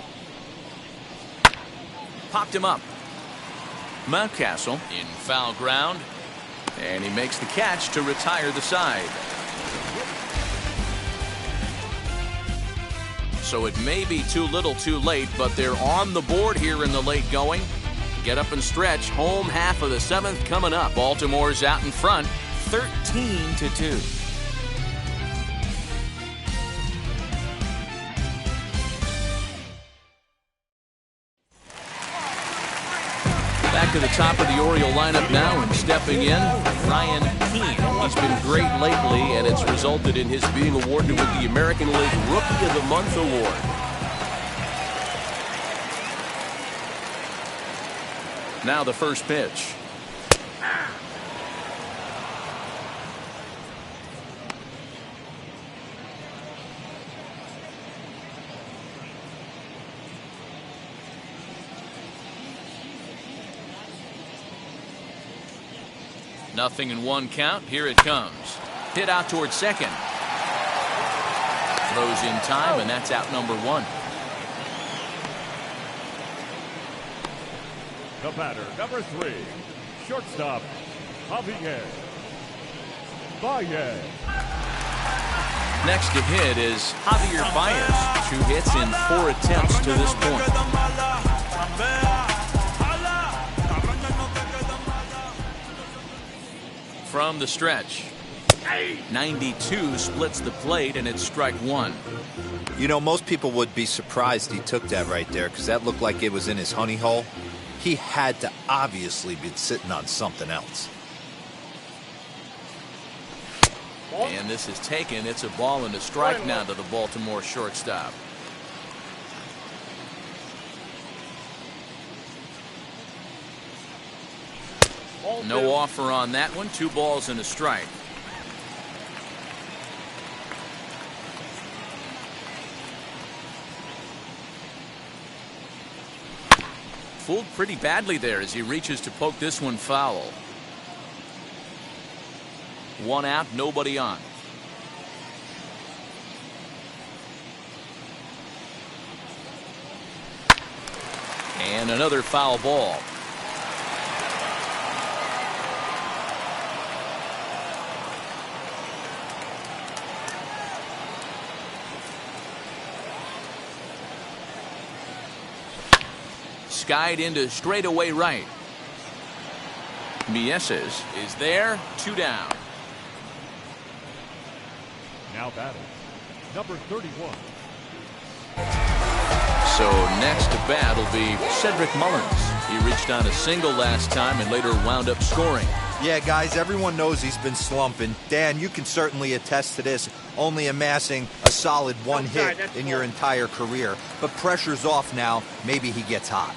Speaker 1: Popped him up. Mountcastle in foul ground. And he makes the catch to retire the side. So it may be too little too late, but they're on the board here in the late going. Get up and stretch. Home half of the 7th coming up. Baltimore's out in front, 13-2. Back to the top of the Oriole lineup now, and stepping in, Ryan Keane. He's been great lately, and it's resulted in his being awarded with the American League Rookie of the Month award. Now the first pitch. Nothing in 1 count. Here it comes. Hit out towards second. Throws in time, and that's out number 1.
Speaker 3: The batter, number 3, shortstop, Javier Baez.
Speaker 1: Next to hit is Javier Baez. 2 hits in 4 attempts to this point. From the stretch, 92 splits the plate, and it's strike 1.
Speaker 4: You know, most people would be surprised he took that right there because that looked like it was in his honey hole. He had to obviously be sitting on something else.
Speaker 1: And this is taken. It's a ball and a strike now to the Baltimore shortstop. No offer on that one. 2 balls and a strike. Fooled pretty badly there as he reaches to poke this one foul. 1 out, nobody on. And another foul ball. Skied into straightaway right. Mieses is there. 2 down.
Speaker 3: Now batting, number 31.
Speaker 1: So next to bat will be Cedric Mullins. He reached on a single last time and later wound up scoring.
Speaker 4: Yeah, guys, everyone knows he's been slumping. Dan, you can certainly attest to this, only amassing a solid 1 hit in your entire career. But pressure's off now. Maybe he gets hot.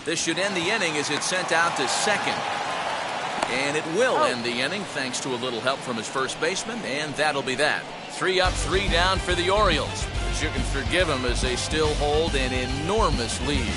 Speaker 1: This should end the inning as it's sent out to second. And it will end the inning thanks to a little help from his first baseman, and that'll be that. 3 up, 3 down for the Orioles. But you can forgive them as they still hold an enormous lead.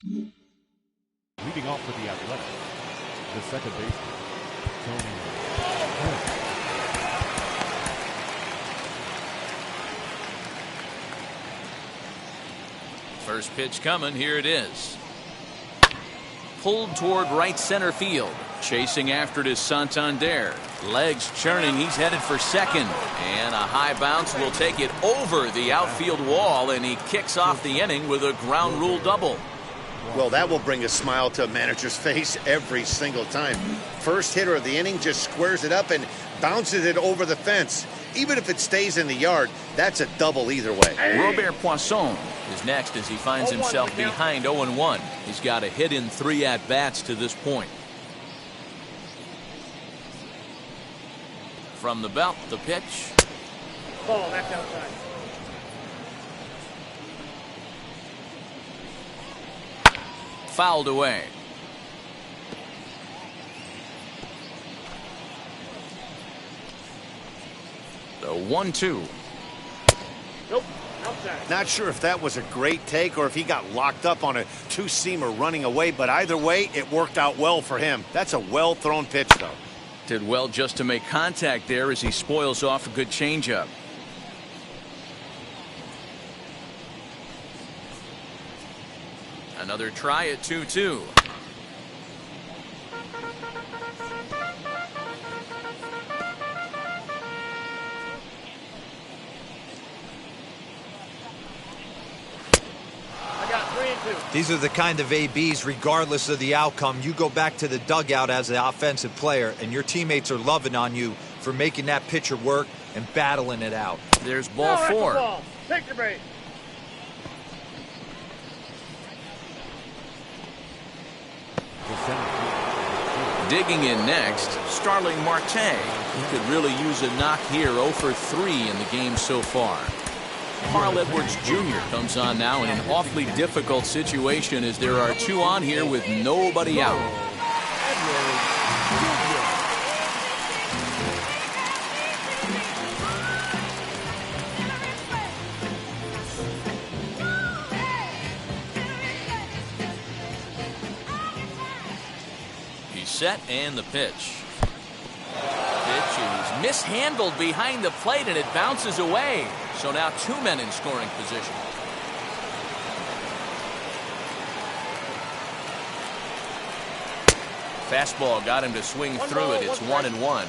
Speaker 3: Leading off for the Athletics, the second baseman, Tony.
Speaker 1: First pitch coming. Here it is. Pulled toward right center field. Chasing after it is Santander. Legs churning. He's headed for second. And a high bounce will take it over the outfield wall, and he kicks off the inning with a ground rule double.
Speaker 2: Well, that will bring a smile to a manager's face every single time. First hitter of the inning just squares it up and bounces it over the fence. Even if it stays in the yard, that's a double either way.
Speaker 1: Robert Poisson is next as he finds himself behind 0-1. He's got a hit in 3 at-bats to this point. From the belt, the pitch.
Speaker 5: Ball, that's outside.
Speaker 1: Fouled away. The 1-2.
Speaker 5: Nope, outside.
Speaker 2: Not sure if that was a great take or if he got locked up on a two-seamer running away, but either way, it worked out well for him. That's a well-thrown pitch, though.
Speaker 1: Did well just to make contact there as he spoils off a good changeup. Another try at 2-2.
Speaker 5: I got 3-2.
Speaker 4: These are the kind of ABs, regardless of the outcome, you go back to the dugout as the offensive player, and your teammates are loving on you for making that pitcher work and battling it out.
Speaker 1: There's ball
Speaker 5: No, that's a
Speaker 1: 4.
Speaker 5: ball. Take the bait.
Speaker 1: Digging in next, Starling Marte. He could really use a knock here. 0 for 3 in the game so far. Carl Edwards Jr. comes on now in an awfully difficult situation as there are 2 on here with nobody out. He's set and the pitch. Pitch is mishandled behind the plate and it bounces away. So now 2 men in scoring position. Fastball got him to swing through it. It's 1-1.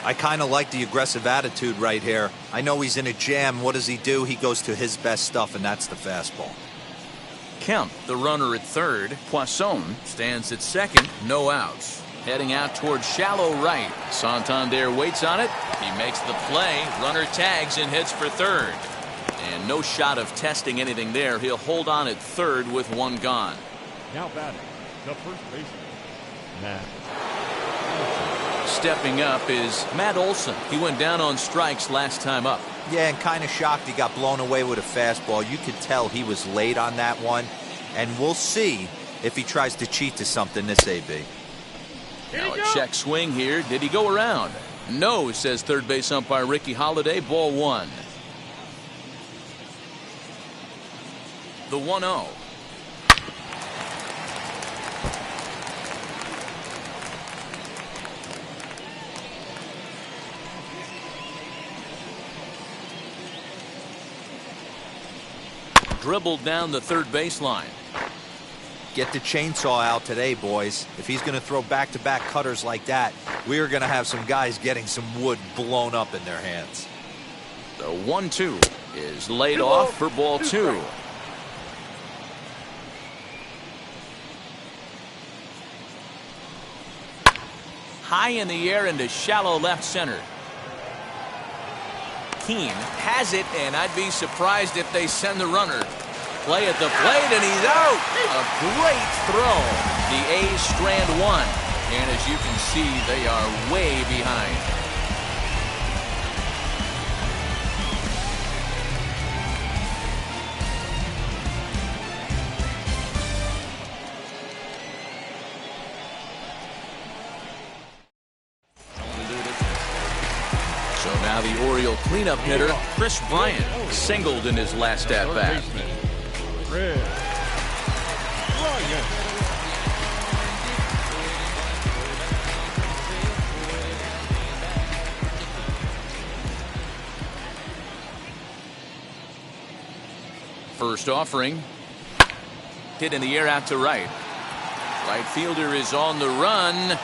Speaker 4: I kind of like the aggressive attitude right here. I know he's in a jam. What does he do? He goes to his best stuff, and that's the fastball.
Speaker 1: Kemp, the runner at third. Poisson stands at second. No outs. Heading out towards shallow right. Santander waits on it. He makes the play. Runner tags and hits for third. And no shot of testing anything there. He'll hold on at third with 1 gone.
Speaker 3: Now batting, the first baseman, Matt.
Speaker 1: Stepping up is Matt Olson. He went down on strikes last time up.
Speaker 4: Yeah, and kind of shocked he got blown away with a fastball. You could tell he was late on that one. And we'll see if he tries to cheat to something this AB.
Speaker 1: Now a check swing here. Did he go around? No, says third base umpire Ricky Holiday. Ball 1. The 1-0. Dribbled down the third baseline.
Speaker 4: Get the chainsaw out today, boys. If he's going to throw back-to-back cutters like that, we are going to have some guys getting some wood blown up in their hands.
Speaker 1: The 1-2 is laid off for ball 2. High in the air into shallow left center. Keene has it, and I'd be surprised if they send the runner. Play at the plate, and he's out. A great throw. The A's strand 1. And as you can see, they are way behind. So now the Oriole cleanup hitter, Chris Bryant, singled in his last at-bat.
Speaker 3: Red. Right. again.
Speaker 1: First offering. Hit in the air out to right. Right fielder is on the run.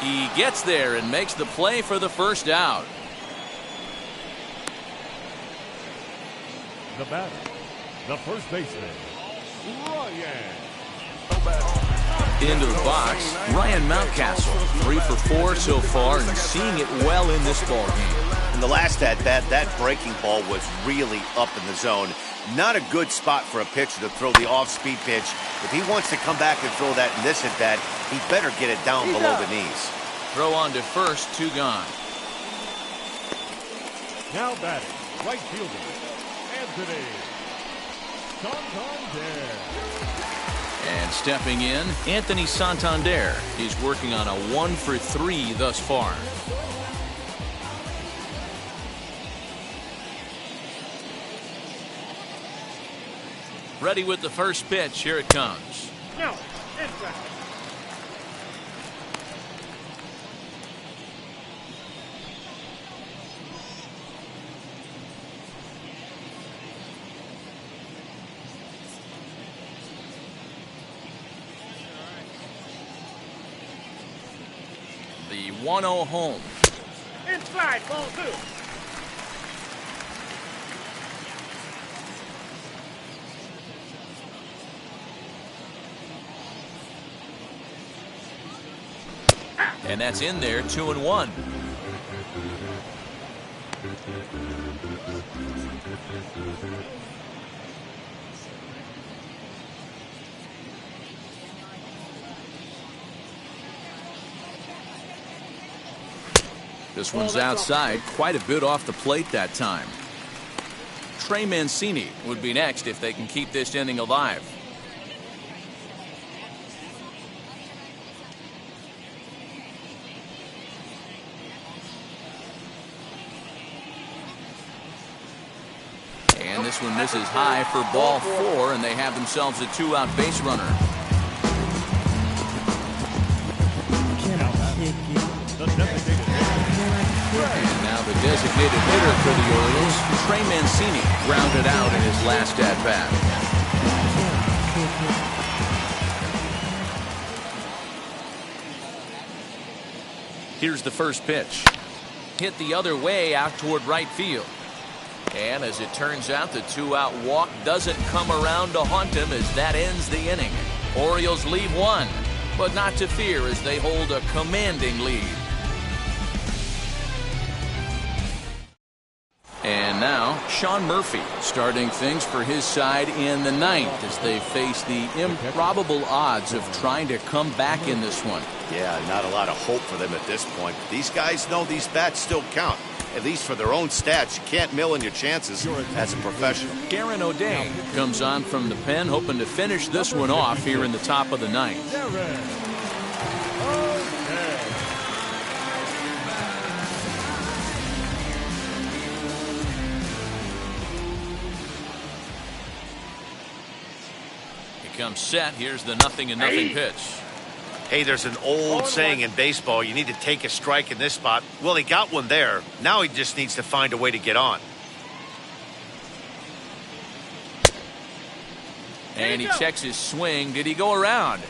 Speaker 1: He gets there and makes the play for the first out.
Speaker 3: The batter, the first baseman, Ryan.
Speaker 1: Into the box, Ryan Mountcastle, 3 for 4 so far and seeing it well in this ball game.
Speaker 2: In the last at-bat, that breaking ball was really up in the zone. Not a good spot for a pitcher to throw the off-speed pitch. If he wants to come back and throw that in this at-bat, he better get it down below the knees.
Speaker 1: Throw on to first, 2 gone.
Speaker 3: Now batting, right fielder, Anthony Santander.
Speaker 1: And stepping in, Anthony Santander. He's working on a 1 for 3 thus far. Ready with the first pitch. Here it comes.
Speaker 5: No, inside.
Speaker 1: The 1-0 home.
Speaker 5: Inside, ball 2.
Speaker 1: And that's in there, 2-1. This one's outside, quite a bit off the plate that time. Trey Mancini would be next if they can keep this inning alive. And this one misses high for ball 4, and they have themselves a 2-out base runner. And now the designated hitter for the Orioles, Trey Mancini, grounded out in his last at-bat. Here's the first pitch. Hit the other way out toward right field. And as it turns out, the 2-out walk doesn't come around to haunt him as that ends the inning. Orioles leave 1, but not to fear as they hold a commanding lead. And now, Sean Murphy starting things for his side in the 9th as they face the improbable odds of trying to come back in this one.
Speaker 2: Yeah, not a lot of hope for them at this point. These guys know these bats still count. At least for their own stats, you can't mill in your chances as a professional.
Speaker 1: Garen O'Day comes on from the pen, hoping to finish this one off here in the top of the 9th. He comes set. Here's the 0-0 pitch.
Speaker 2: Hey, there's an old saying in baseball, you need to take a strike in this spot. Well, he got one there. Now he just needs to find a way to get on.
Speaker 1: And he checks his swing. Did he go around?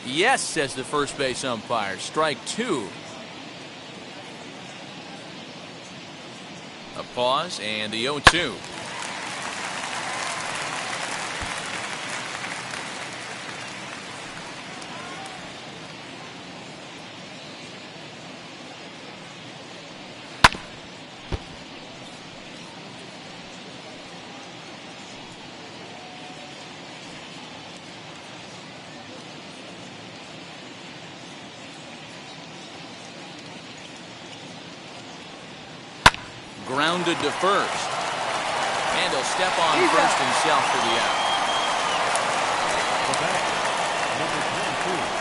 Speaker 1: Yes, says the first base umpire. Strike 2. A pause and the 0-2. Grounded to first. And he'll step on first himself for the out.
Speaker 3: Number 22.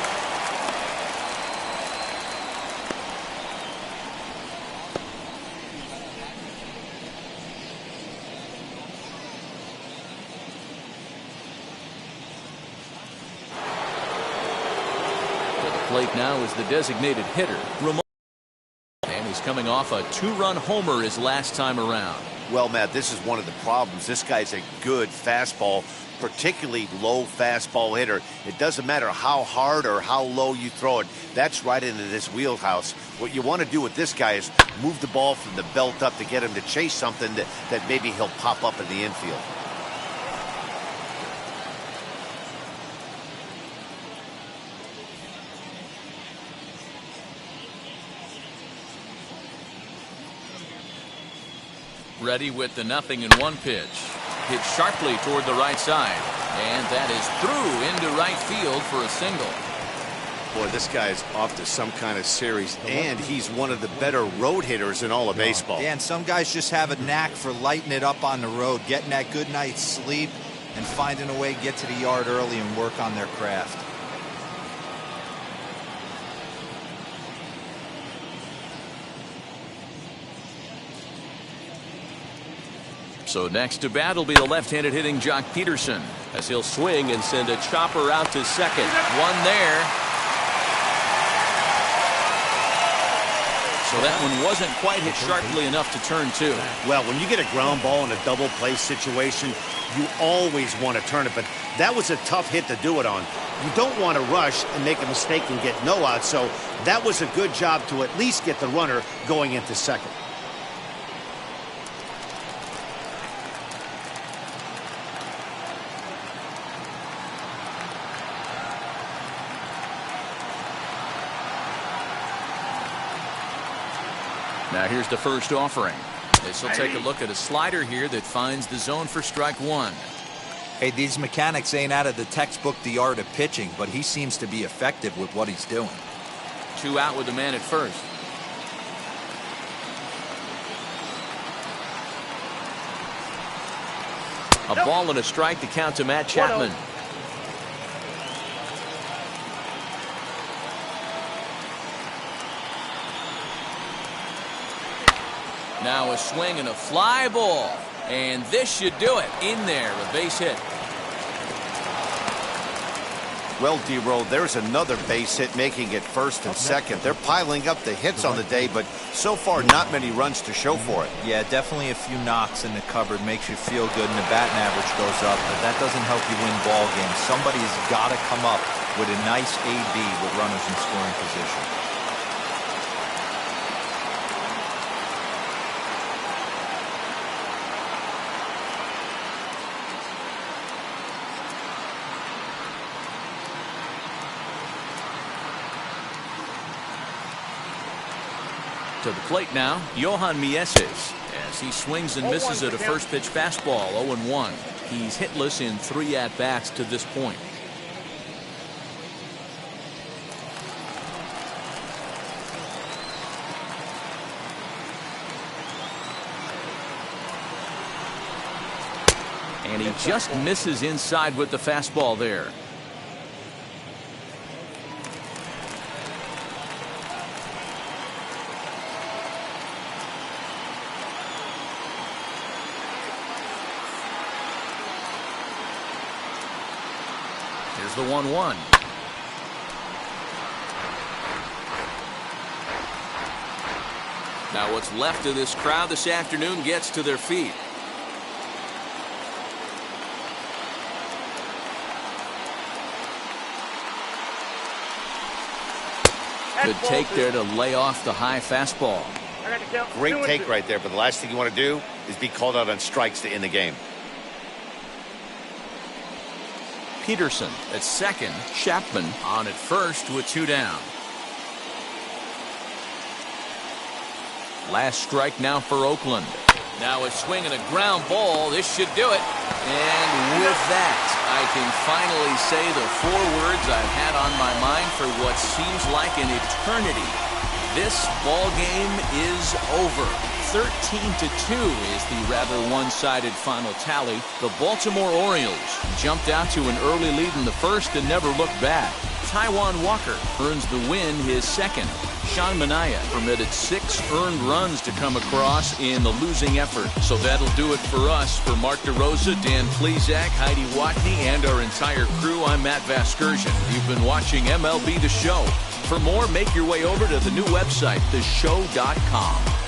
Speaker 1: plate now is the designated hitter, Ramon. And he's coming off a 2-run homer his last time around.
Speaker 2: Well, Matt, this is one of the problems. This guy's a good fastball, particularly low fastball hitter. It doesn't matter how hard or how low you throw it. That's right into this wheelhouse. What you want to do with this guy is move the ball from the belt up to get him to chase something that maybe he'll pop up in the infield.
Speaker 1: Ready with the 0-1 pitch. Hit sharply toward the right side. And that is through into right field for a single.
Speaker 2: Boy, this guy is off to some kind of series, and he's one of the better road hitters in all of baseball.
Speaker 4: Yeah, and some guys just have a knack for lighting it up on the road, getting that good night's sleep, and finding a way to get to the yard early and work on their craft.
Speaker 1: So next to bat will be the left-handed hitting Jock Peterson, as he'll swing and send a chopper out to second. One there. So that one wasn't quite hit sharply enough to turn two.
Speaker 2: Well, when you get a ground ball in a double play situation, you always want to turn it, but that was a tough hit to do it on. You don't want to rush and make a mistake and get no out, so that was a good job to at least get the runner going into second.
Speaker 1: Now here's the first offering. This will take a look at a slider here that finds the zone for strike one.
Speaker 4: Hey, these mechanics ain't out of the textbook The Art of Pitching, but he seems to be effective with what he's doing.
Speaker 1: 2 out with the man at first. A ball and a strike to count to Matt Chapman. Now a swing and a fly ball. And this should do it. In there, a base hit.
Speaker 2: Well, D-Roll, there's another base hit, making it first and second. They're piling up the hits on the day, but so far not many runs to show for it.
Speaker 4: Yeah, definitely a few knocks in the cupboard makes you feel good, and the batting average goes up, but that doesn't help you win ball games. Somebody's got to come up with a nice AB with runners in scoring position.
Speaker 1: To the plate now, Johan Mieses, as he swings and misses at a first pitch fastball, 0-1. He's hitless in 3 at-bats to this point. And he just misses inside with the fastball there. Here's the 1-1. Now what's left of this crowd this afternoon gets to their feet. Good take there to lay off the high fastball.
Speaker 2: Great take right there, but the last thing you want to do is be called out on strikes to end the game.
Speaker 1: Peterson at second, Chapman on at first with 2 down. Last strike now for Oakland. Now a swing and a ground ball. This should do it. And with that, I can finally say the 4 words I've had on my mind for what seems like an eternity. This ball game is over. 13-2 is the rather one-sided final tally. The Baltimore Orioles jumped out to an early lead in the first and never looked back. Taijuan Walker earns the win, his second. Sean Manaea permitted 6 earned runs to come across in the losing effort. So that'll do it for us. For Mark DeRosa, Dan Plesac, Heidi Watney, and our entire crew, I'm Matt Vasgersian. You've been watching MLB The Show. For more, make your way over to the new website, theshow.com.